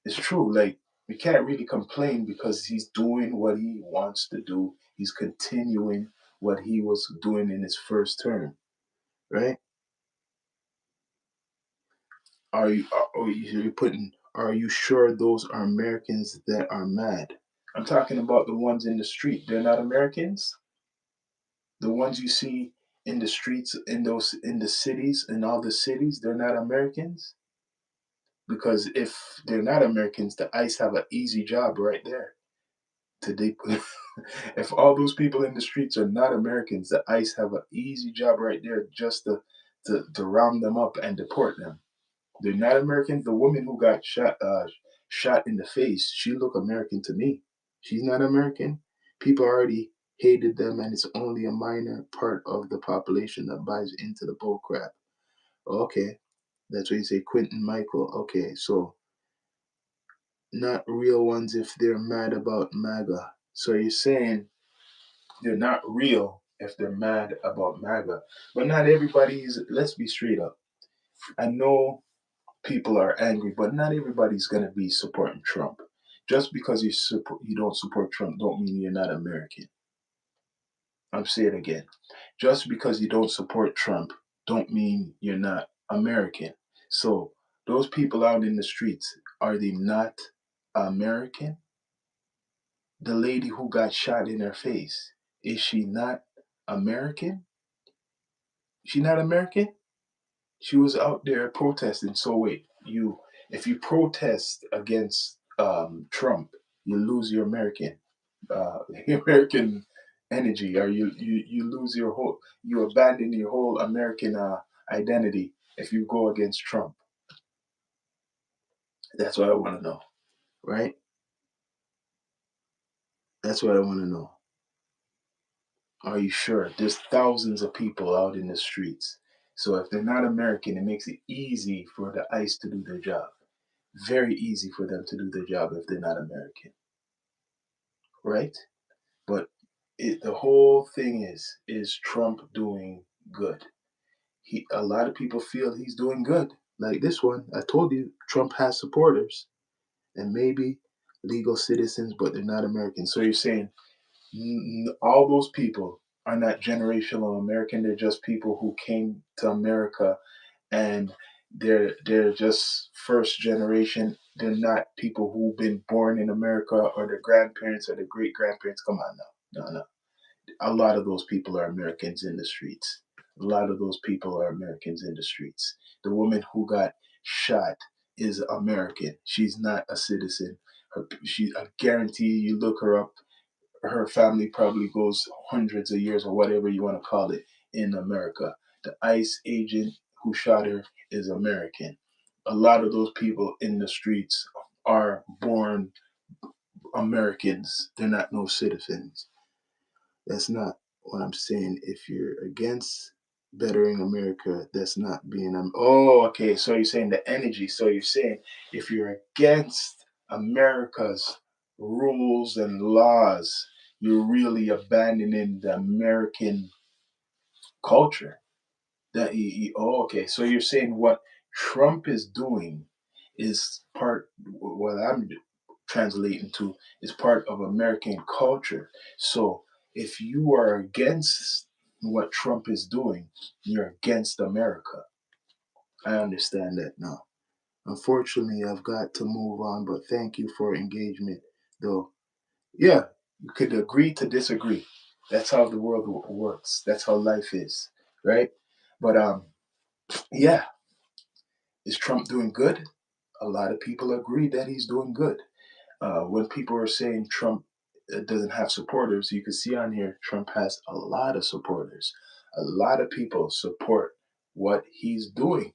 It's true. Like, we can't really complain because he's doing what he wants to do. He's continuing what he was doing in his first term, right? You're putting, are you sure those are Americans that are mad? I'm talking about the ones in the street. They're not Americans. The ones you see in the streets, in the cities, in all the cities, they're not Americans. Because if they're not Americans, the ICE have an easy job right there to if all those people in the streets are not Americans, the ICE have an easy job right there just to round them up and deport them. They're not Americans. The woman who got shot in the face, she looked American to me. She's not American. People already hated them, and it's only a minor part of the population that buys into the bull crap. Okay, that's what you say, Quentin Michael. Okay, so not real ones if they're mad about MAGA. So you're saying they're not real if they're mad about MAGA. But not everybody's, let's be straight up. I know people are angry, but not everybody's going to be supporting Trump. Just because you don't support Trump don't mean you're not American. I'm saying it again. Just because you don't support Trump don't mean you're not American. So those people out in the streets, are they not American? The lady who got shot in her face, is she not American? She not American? She was out there protesting. So wait, if you protest against Trump, you lose your American American energy, or you lose your whole, you abandon your whole American identity if you go against Trump. That's what I want to know, right? That's what I want to know. Are you sure? There's thousands of people out in the streets. So if they're not American, it makes it easy for the ICE to do their job. Very easy for them to do their job if they're not American, right? But the whole thing is Trump doing good? A lot of people feel he's doing good. Like this one, I told you, Trump has supporters and maybe legal citizens, but they're not American. So you're saying all those people are not generational American. They're just people who came to America, and they're just first generation they're not people who've been born in America or their grandparents or their great grandparents. Come on now. No, no. A lot of those people are Americans in the streets. A lot of those people are Americans in the streets. The woman who got shot is American. She's not a citizen. I guarantee you look her up, her family probably goes hundreds of years or whatever you want to call it in America. The ICE agent who shot her is American. A lot of those people in the streets are born Americans. They're not no citizens. That's not what I'm saying. If you're against bettering America, that's not being. Oh, okay. So you're saying the energy. So you're saying if you're against America's rules and laws, you're really abandoning the American culture. Oh, okay. So you're saying what Trump is doing is part. What I'm translating to is part of American culture. So if you are against what Trump is doing, you're against America. I understand that now. Unfortunately, I've got to move on, but thank you for engagement, though. Yeah, you could agree to disagree. That's how the world works. That's how life is, right? But yeah, is Trump doing good? A lot of people agree that he's doing good. When people are saying Trump doesn't have supporters, you can see on here Trump has a lot of supporters. A lot of people support what he's doing.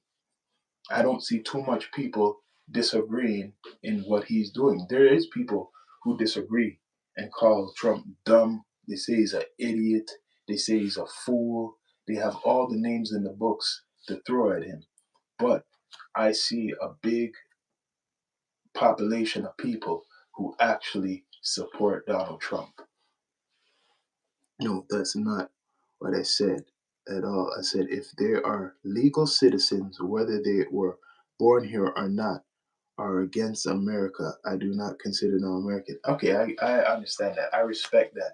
I don't see too much people disagreeing in what he's doing. There is people who disagree and call Trump dumb. They say he's an idiot. They say he's a fool. They have all the names in the books to throw at him. But I see a big population of people who actually support Donald Trump. No, that's not what I said at all. I said if there are legal citizens, whether they were born here or not, are against America, I do not consider them American. Okay, I understand that. I respect that.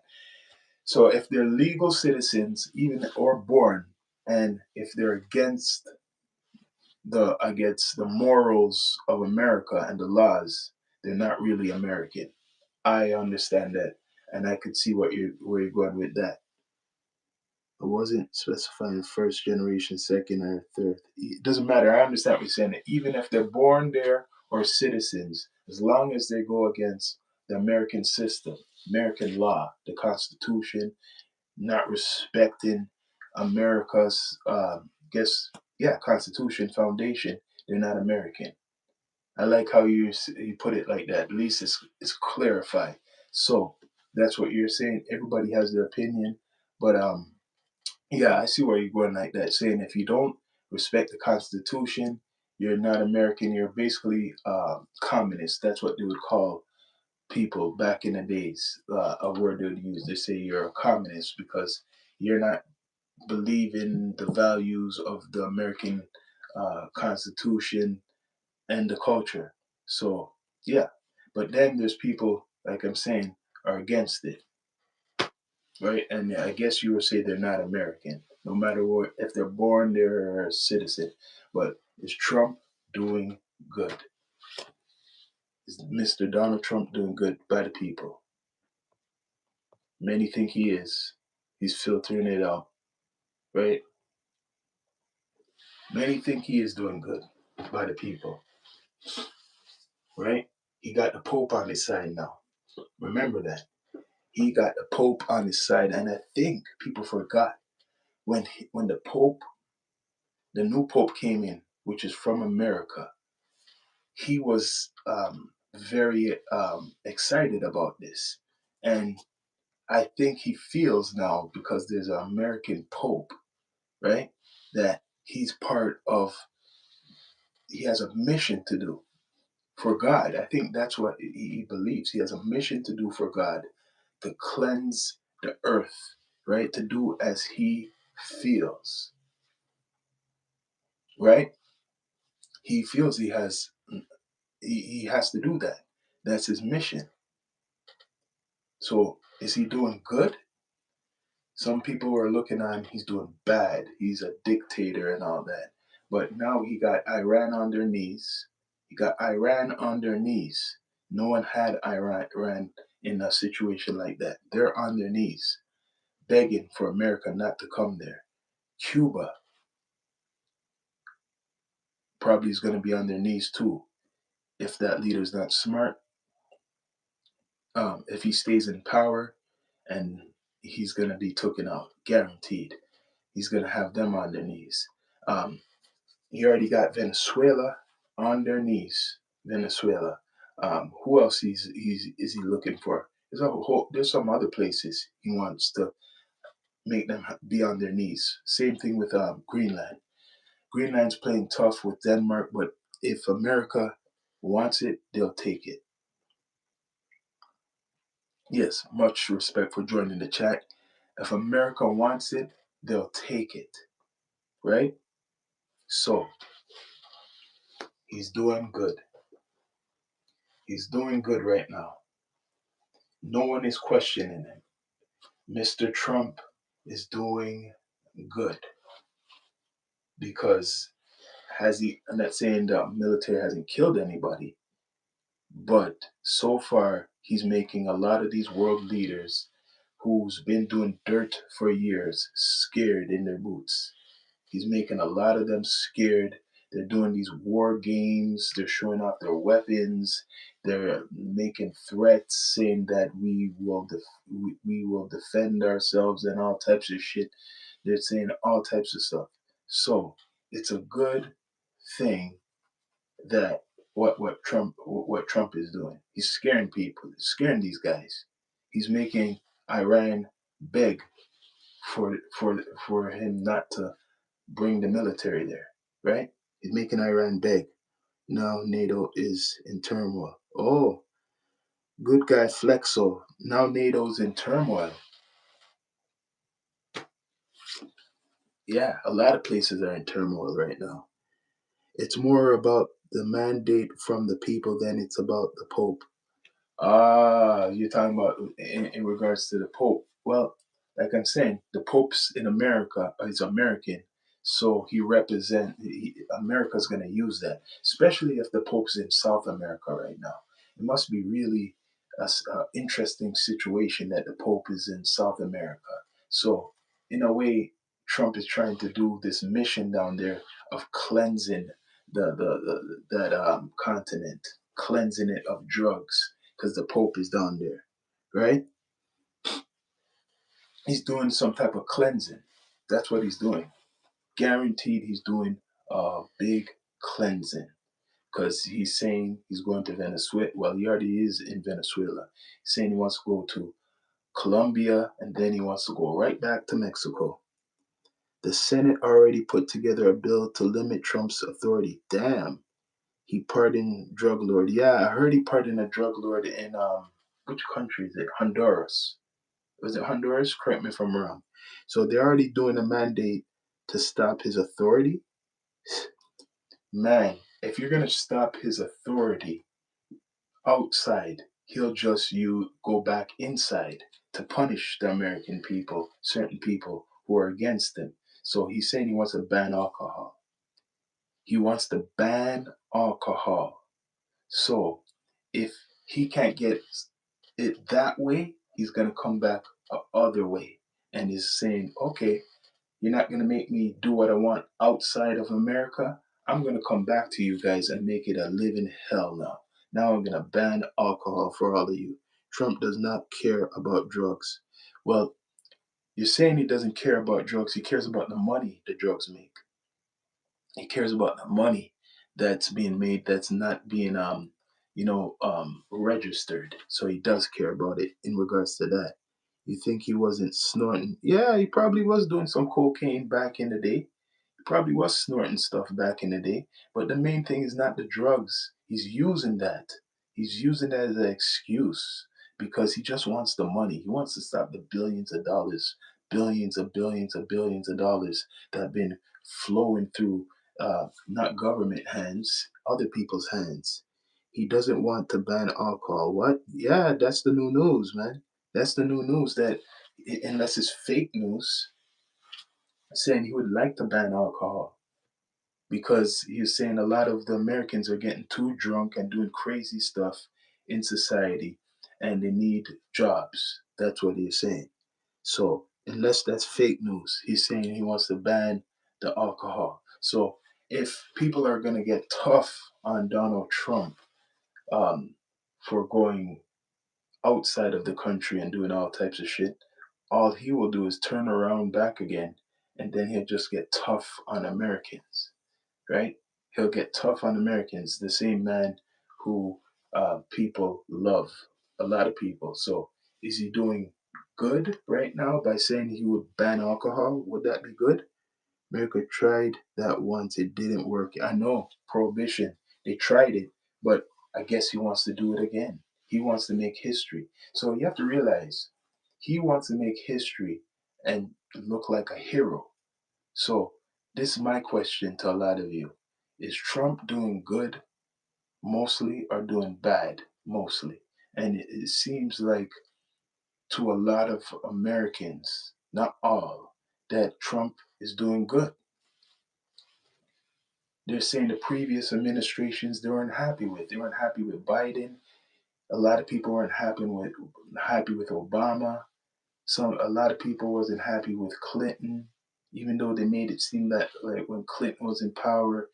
So if they're legal citizens, even or born, and if they're against the morals of America and the laws, they're not really American. I understand that, and I could see where you're going with that. I wasn't specifying first generation, second, or third. It doesn't matter. I understand what you're saying. Even if they're born there or citizens, as long as they go against the American system, American law, the Constitution, not respecting America's, Constitution, foundation, they're not American. I like how you put it like that. At least it's clarified. So that's what you're saying. Everybody has their opinion, but yeah, I see where you're going like that. Saying if you don't respect the Constitution, you're not American. You're basically communist. That's what they would call people back in the days. A word they would use. They say you're a communist because you're not believing the values of the American Constitution and the culture. So yeah, but then there's people like I'm saying are against it, right? And I guess you would say they're not American, no matter what. If they're born, they're a citizen. But is Trump doing good? Is Mr. Donald Trump doing good by the people? Many think he is. He's filtering it out, right? Many think he is doing good by the people, right? He got the Pope on his side now. Remember that. He got the Pope on his side, and I think people forgot when the new Pope came in, which is from America. He was very excited about this, and I think he feels now because there's an American Pope, right? That he has a mission to do for God. I think that's what he believes. He has a mission to do for God, to cleanse the earth, right? To do as he feels, right? He feels he has to do that. That's his mission. So is he doing good? Some people are looking on he's doing bad. He's a dictator and all that. But now he got Iran on their knees. You got Iran on their knees. No one had Iran in a situation like that. They're on their knees, begging for America not to come there. Cuba probably is going to be on their knees too. If that leader's not smart, if he stays in power, and he's going to be taken out, guaranteed. He's going to have them on their knees. Um, you already got Venezuela on their knees. Venezuela. Who else is he looking for? There's some other places he wants to make them be on their knees. Same thing with Greenland. Greenland's playing tough with Denmark, but if America wants it, they'll take it. Yes, much respect for joining the chat. If America wants it, they'll take it, right? So he's doing good. He's doing good right now. No one is questioning him. Mr. Trump is doing good because I'm not saying the military hasn't killed anybody, but so far he's making a lot of these world leaders who's been doing dirt for years scared in their boots. He's making a lot of them scared. They're doing these war games. They're showing off their weapons. They're making threats, saying that we will defend ourselves and all types of shit. They're saying all types of stuff. So it's a good thing that what Trump is doing. He's scaring people. He's scaring these guys. He's making Iran beg for him not to bring the military there, right? He's making Iran beg. Now NATO is in turmoil. Oh, good guy Flexo. Now NATO's in turmoil. Yeah, a lot of places are in turmoil right now. It's more about the mandate from the people than it's about the Pope. Ah, you're talking about in regards to the Pope. Well, like I'm saying, the Pope's in America is American, so America's going to use that, especially if the Pope's in South America right now. It must be really a interesting situation that the Pope is in South America. So, in a way, Trump is trying to do this mission down there of cleansing that continent, cleansing it of drugs because the Pope is down there, right? He's doing some type of cleansing. That's what he's doing. Guaranteed he's doing a big cleansing because he's saying he's going to Venezuela. Well, he already is in Venezuela. He's saying he wants to go to Colombia and then he wants to go right back to Mexico. The Senate already put together a bill to limit Trump's authority. Damn. He pardoned drug lord. Yeah, I heard he pardoned a drug lord in which country is it? Honduras. Was it Honduras? Correct me if I'm wrong. So they're already doing a mandate to stop his authority. Man, if you're gonna stop his authority outside, he'll just you go back inside to punish the American people, certain people who are against him. So he's saying he wants to ban alcohol. He wants to ban alcohol. So if he can't get it that way, he's gonna come back a other way and is saying, okay, you're not gonna make me do what I want outside of America. I'm gonna come back to you guys and make it a living hell now. Now I'm gonna ban alcohol for all of you. Trump does not care about drugs. Well, you're saying he doesn't care about drugs. He cares about the money the drugs make. He cares about the money that's being made that's not being registered. So he does care about it in regards to that. You think he wasn't snorting? Yeah, he probably was doing some cocaine back in the day. He probably was snorting stuff back in the day. But the main thing is not the drugs. He's using that. He's using that as an excuse because he just wants the money. He wants to stop the billions of dollars, billions of dollars that have been flowing through not government hands, other people's hands. He doesn't want to ban alcohol. What? Yeah, that's the new news, man. That's the new news that, unless it's fake news, saying he would like to ban alcohol because he was saying a lot of the Americans are getting too drunk and doing crazy stuff in society, and they need jobs. That's what he's saying. So unless that's fake news, he's saying he wants to ban the alcohol. So if people are going to get tough on Donald Trump um, for going outside of the country and doing all types of shit, all he will do is turn around back again, and then he'll just get tough on Americans, right? He'll get tough on Americans, the same man who people love, a lot of people. So is he doing good right now by saying he would ban alcohol? Would that be good? America tried that once, it didn't work. I know, prohibition, they tried it, but I guess he wants to do it again. He wants to make history. So you have to realize he wants to make history and look like a hero. So this is my question to a lot of you. Is Trump doing good mostly or doing bad mostly? And it seems like to a lot of Americans, not all, that Trump is doing good. They're saying the previous administrations they weren't happy with. They weren't happy with Biden. A lot of people weren't happy with Obama. A lot of people wasn't happy with Clinton, even though they made it seem that like when Clinton was in power,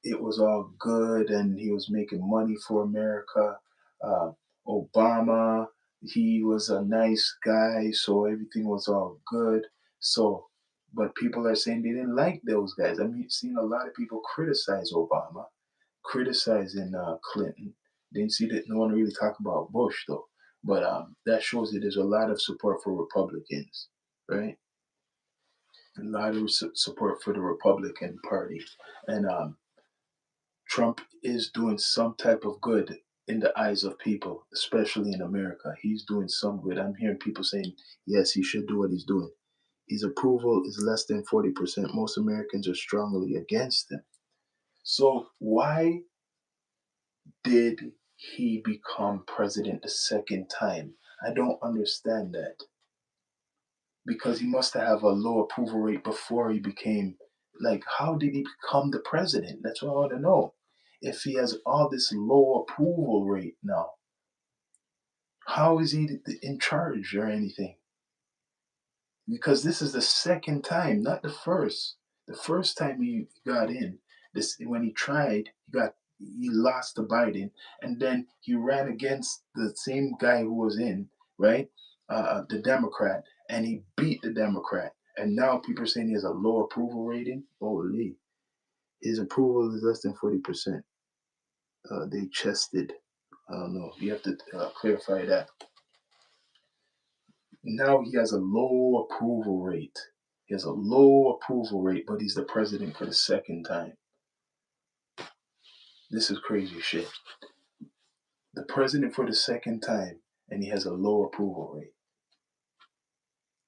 it was all good and he was making money for America. Uh, Obama, he was a nice guy, so everything was all good. So, but people are saying they didn't like those guys. I mean, seeing a lot of people criticize Obama, criticizing Clinton. Didn't see that no one really talk about Bush though. But that shows that there's a lot of support for Republicans, right? A lot of support for the Republican Party, and Trump is doing some type of good in the eyes of people, especially in America. He's doing some good. I'm hearing people saying, yes, he should do what he's doing. His approval is less than 40%. Most Americans are strongly against him. So, why did he become president the second time? I don't understand that. Because he must have a low approval rate before he became, like, how did he become the president? That's what I want to know. If he has all this low approval rate now, how is he in charge or anything? Because this is the second time, not the first. The first time he got in, this when he tried, he lost to Biden, and then he ran against the same guy who was in, right, the Democrat, and he beat the Democrat. And now people are saying he has a low approval rating. Holy, his approval is less than 40%. They chested. I don't know. You have to clarify that. Now he has a low approval rate. He has a low approval rate, but he's the president for the second time. This is crazy shit. The president for the second time, and he has a low approval rate.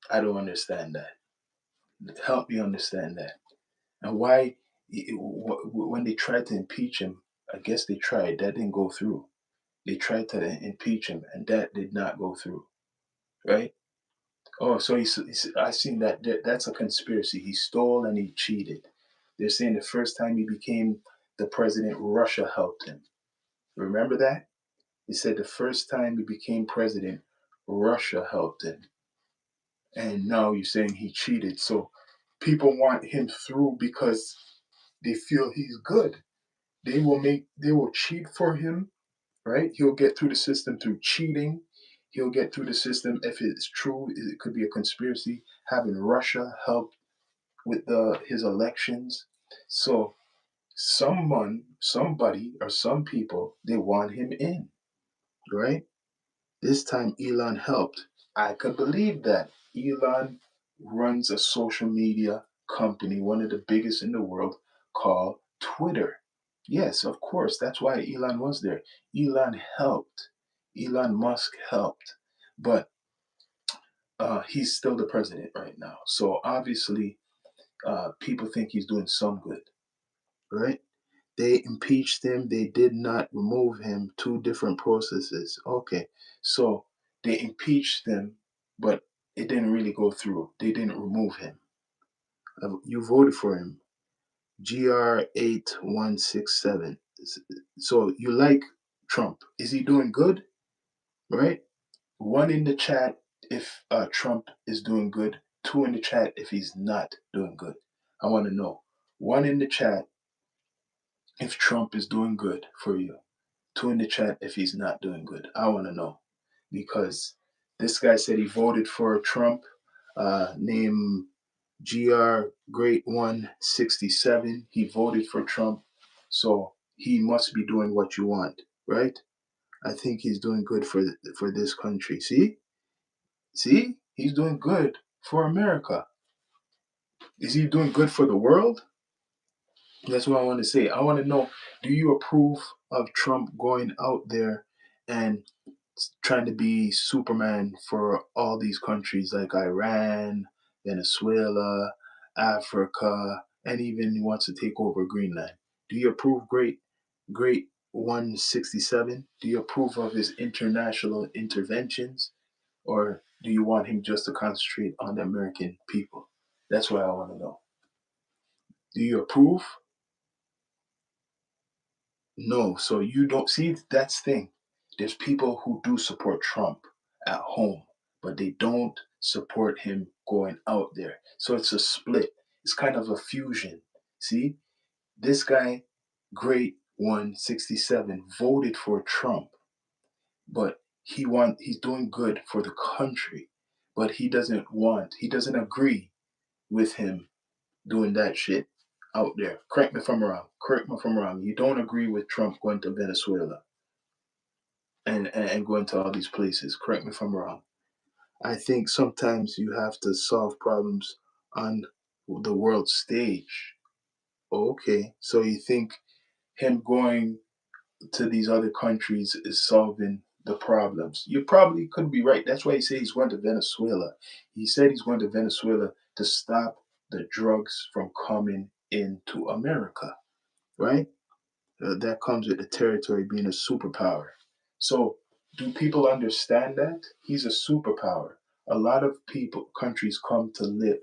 I don't understand that. Help me understand that. And why, when they tried to impeach him, I guess they tried, that didn't go through. They tried to impeach him, and that did not go through, right? Oh, so I seen that's a conspiracy. He stole and he cheated. They're saying the first time he became the president, Russia helped him. Remember that? He said the first time he became president, Russia helped him. And now you're saying he cheated. So people want him through because they feel he's good. They will cheat for him, right? He'll get through the system through cheating. He'll get through the system if it's true. It could be a conspiracy, having Russia help with his elections. So somebody, or some people, they want him in, right? This time Elon helped. I could believe that. Elon runs a social media company, one of the biggest in the world, called Twitter. Yes, of course. That's why Elon was there. Elon helped. Elon Musk helped. But he's still the president right now. So obviously, people think he's doing some good, right? They impeached him. They did not remove him. Two different processes. Okay. So they impeached him, but it didn't really go through. They didn't remove him. You voted for him. GR8167. So you like Trump. Is he doing good? Right? One in the chat if Trump is doing good. Two in the chat if he's not doing good. I want to know. One in the chat if Trump is doing good for you. Two in the chat if he's not doing good. I want to know because this guy said he voted for Trump. Name GR Great 167. He voted for Trump, so he must be doing what you want, right? I think he's doing good for this country. See, he's doing good for America. Is he doing good for the world? That's what I want to say. I want to know: do you approve of Trump going out there and trying to be Superman for all these countries like Iran, Venezuela, Africa, and even he wants to take over Greenland? Do you approve Great 167? Do you approve of his international interventions? Or do you want him just to concentrate on the American people? That's what I want to know. Do you approve? No. So you don't see that's the thing. There's people who do support Trump at home, but they don't support him going out there. So it's a split. It's kind of a fusion. See, this guy, Great 167, voted for Trump, but he's doing good for the country, but he doesn't agree with him doing that shit out there. Correct me if I'm wrong. Correct me if I'm wrong. You don't agree with Trump going to Venezuela and going to all these places. Correct me if I'm wrong. I think sometimes you have to solve problems on the world stage. Okay, so you think him going to these other countries is solving the problems? You probably could be right. That's why he said he's going to Venezuela. He said he's going to Venezuela to stop the drugs from coming into America, right? That comes with the territory being a superpower. So, do people understand that he's a superpower? A lot of countries come to live,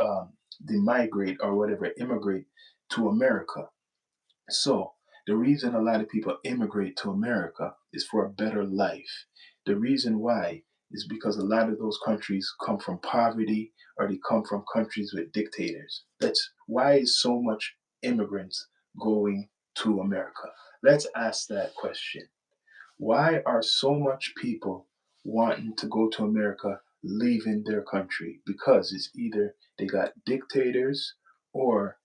they migrate or whatever, immigrate to America. So, the reason a lot of people immigrate to America is for a better life. The reason why is because a lot of those countries come from poverty or they come from countries with dictators. That's why is so much immigrants going to America. Let's ask that question. Why are so much people wanting to go to America leaving their country? Because it's either they got dictators or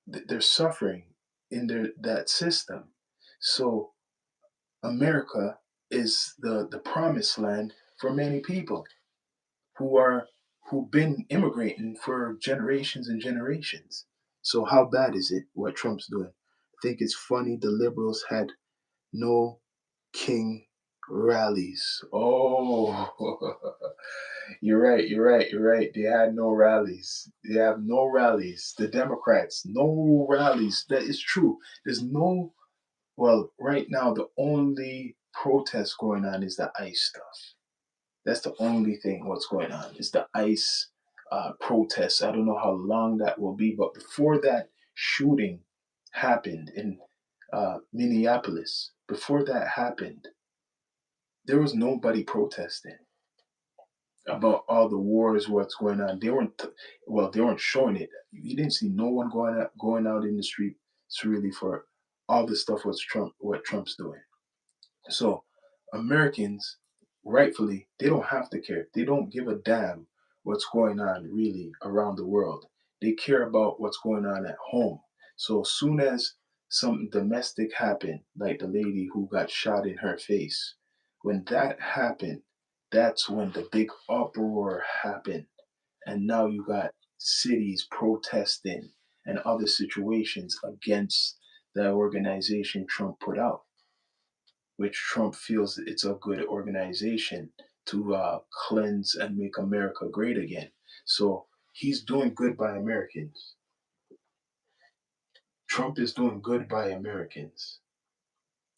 they're suffering in that system. So America is the promised land for many people who've been immigrating for generations and generations. So how bad is it what Trump's doing? I think it's funny the liberals had no king rallies. Oh, you're right, you're right, you're right. They had no rallies. They have no rallies. The Democrats, no rallies. That is true. There's no, well, right now, the only protest going on is the ICE stuff. That's the only thing what's going on is the ICE protests. I don't know how long that will be, but before that shooting happened in Minneapolis, before that happened, there was nobody protesting about all the wars, what's going on. They weren't, well, they weren't showing it. You didn't see no one going out in the street. It's really for all the stuff what Trump's doing. So Americans, rightfully, they don't have to care. They don't give a damn what's going on really around the world. They care about what's going on at home. So as soon as something domestic happened, like the lady who got shot in her face, when that happened, that's when the big uproar happened. And now you got cities protesting and other situations against the organization Trump put out, which Trump feels it's a good organization to cleanse and make America great again. So he's doing good by Americans. Trump is doing good by Americans,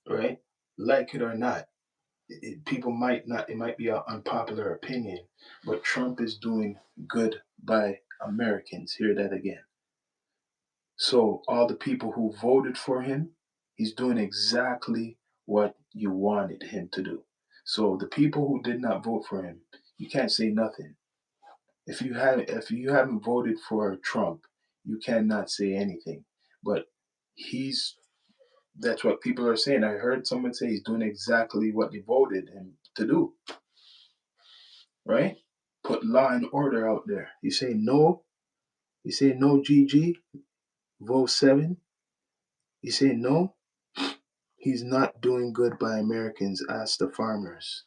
right? Like it or not, people might not, it might be an unpopular opinion, but Trump is doing good by Americans. Hear that again. So all the people who voted for him, he's doing exactly what you wanted him to do. So the people who did not vote for him, you can't say nothing. If you haven't voted for Trump, you cannot say anything. But he's that's what people are saying. I heard someone say he's doing exactly what they voted him to do, right? Put law and order out there. You say no GG, vote 7. You say no, he's not doing good by Americans, ask the farmers.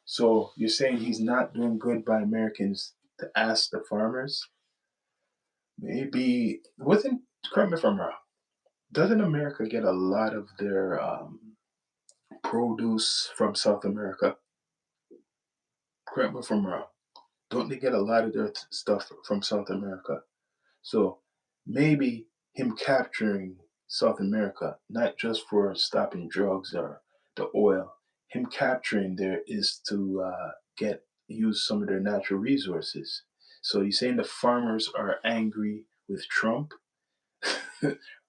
So you're saying he's not doing good by Americans to ask the farmers? Maybe wasn't correct me if I'm wrong. Doesn't America get a lot of their produce from South America? Correct me if I'm wrong. Don't they get a lot of their stuff from South America? So maybe him capturing South America, not just for stopping drugs or the oil, him capturing there is to get use some of their natural resources. So you're saying the farmers are angry with Trump?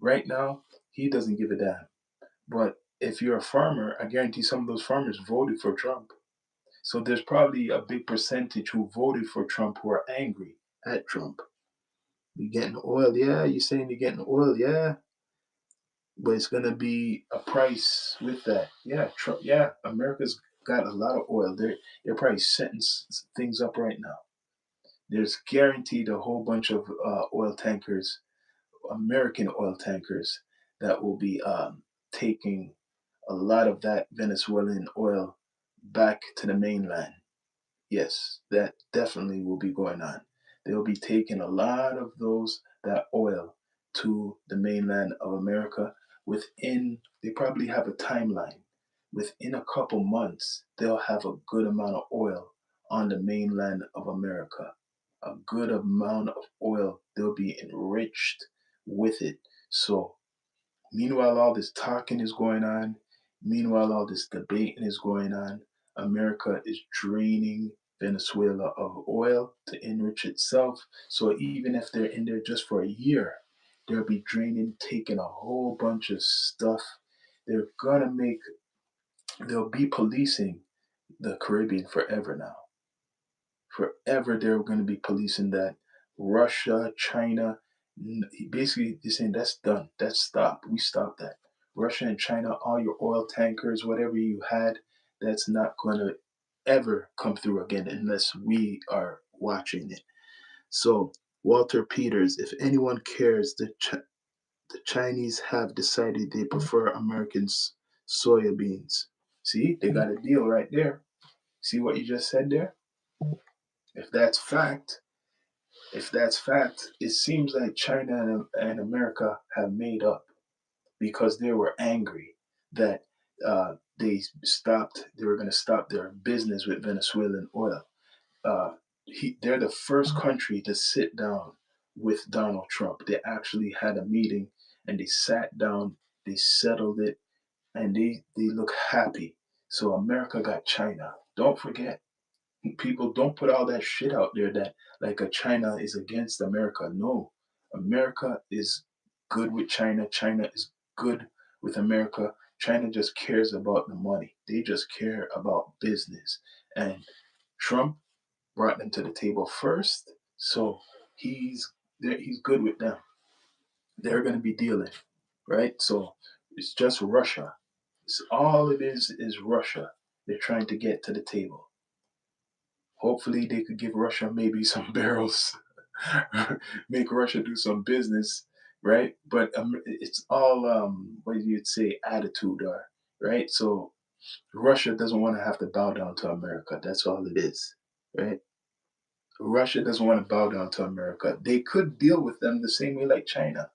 Right now, he doesn't give a damn. But if you're a farmer, I guarantee some of those farmers voted for Trump. So there's probably a big percentage who voted for Trump who are angry at Trump. You're getting oil, yeah. You're saying you're getting oil, yeah. But it's gonna be a price with that. Yeah, Trump, yeah. America's got a lot of oil. They're probably setting things up right now. There's guaranteed a whole bunch of oil tankers, American oil tankers, that will be taking a lot of that Venezuelan oil back to the mainland. Yes, that definitely will be going on. They'll be taking a lot of that oil to the mainland of America they probably have a timeline. Within a couple months, they'll have a good amount of oil on the mainland of America. A good amount of oil. They'll be enriched with it. So meanwhile, all this talking is going on. Meanwhile, all this debating is going on. America is draining Venezuela of oil to enrich itself. So even if they're in there just for a year, they'll be draining, taking a whole bunch of stuff. They're gonna make, they'll be policing the Caribbean forever now. Forever, they're going to be policing that. Russia, China, basically, they're saying that's done. That's stopped. We stopped that. Russia and China, all your oil tankers, whatever you had, that's not going to ever come through again unless we are watching it. So, Walter Peters, if anyone cares, the Chinese have decided they prefer Americans' soya beans. See, they got a deal right there. See what you just said there? If that's fact, it seems like China and America have made up because they were angry that they were going to stop their business with Venezuelan oil. Uh, they're the first country to sit down with Donald Trump. They actually had a meeting and they sat down, they settled it, and they look happy. So America got China. Don't forget, people don't put all that shit out there that like a China is against America. No, America is good with China. China is good with America. China just cares about the money. They just care about business. And Trump brought them to the table first, so he's good with them. They're going to be dealing, right? So it's just Russia. It's all it is Russia. They're trying to get to the table. Hopefully, they could give Russia maybe some barrels, make Russia do some business, right? But it's all what you'd say attitude, or right. So Russia doesn't want to have to bow down to America. That's all it is, right? Russia doesn't want to bow down to America. They could deal with them the same way like China.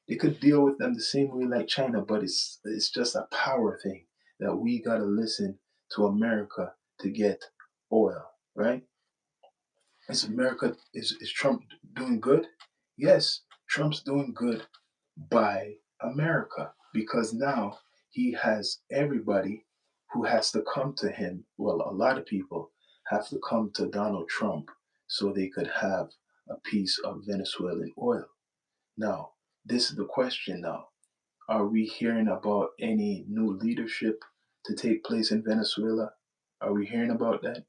They could deal with them the same way like China, but it's just a power thing that we gotta listen to America to get oil, right? Is Trump doing good? Yes, Trump's doing good by America because now he has everybody who has to come to him. Well, a lot of people have to come to Donald Trump so they could have a piece of Venezuelan oil. Now, this is the question now. Are we hearing about any new leadership to take place in Venezuela? Are we hearing about that?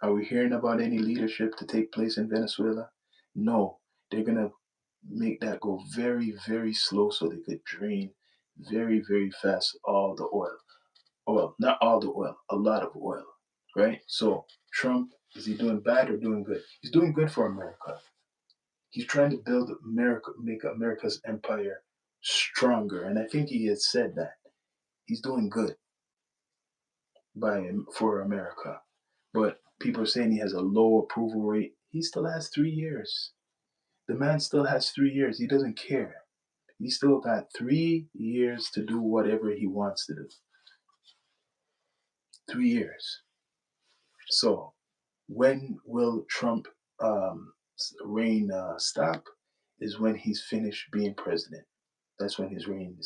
Are we hearing about any leadership to take place in Venezuela? No, they're going to make that go very, very slow so they could drain very, very fast all the oil. Well, not all the oil, a lot of oil, right? So, Trump, is he doing bad or doing good? He's doing good for America. He's trying to build America, make America's empire stronger. And I think he has said that. He's doing good for America. But people are saying he has a low approval rate. He still has 3 years. The man still has 3 years. He doesn't care. He still got 3 years to do whatever he wants to do. 3 years. So when will Trump reign stop? Is when he's finished being president. That's when his reign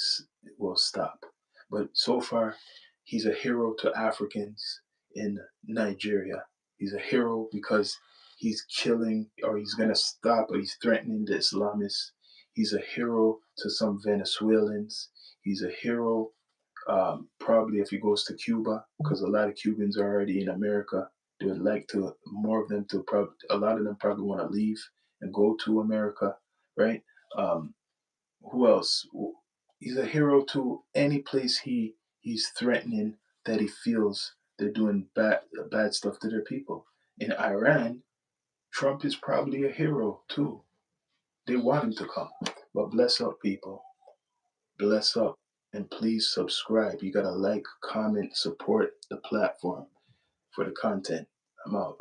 will stop. But so far, he's a hero to Africans in Nigeria. He's a hero because he's killing, or he's going to stop, or he's threatening the Islamists. He's a hero to some Venezuelans. He's a hero probably if he goes to Cuba, because a lot of Cubans are already in America. They would like to, more of them to probably, a lot of them probably want to leave and go to America, right? Um, who else? He's a hero to any place he's threatening that he feels they're doing bad stuff to their people. In Iran, Trump is probably a hero too. They want him to come. But bless up, people. Bless up. And please subscribe. You gotta like, comment, support the platform for the content. I'm out.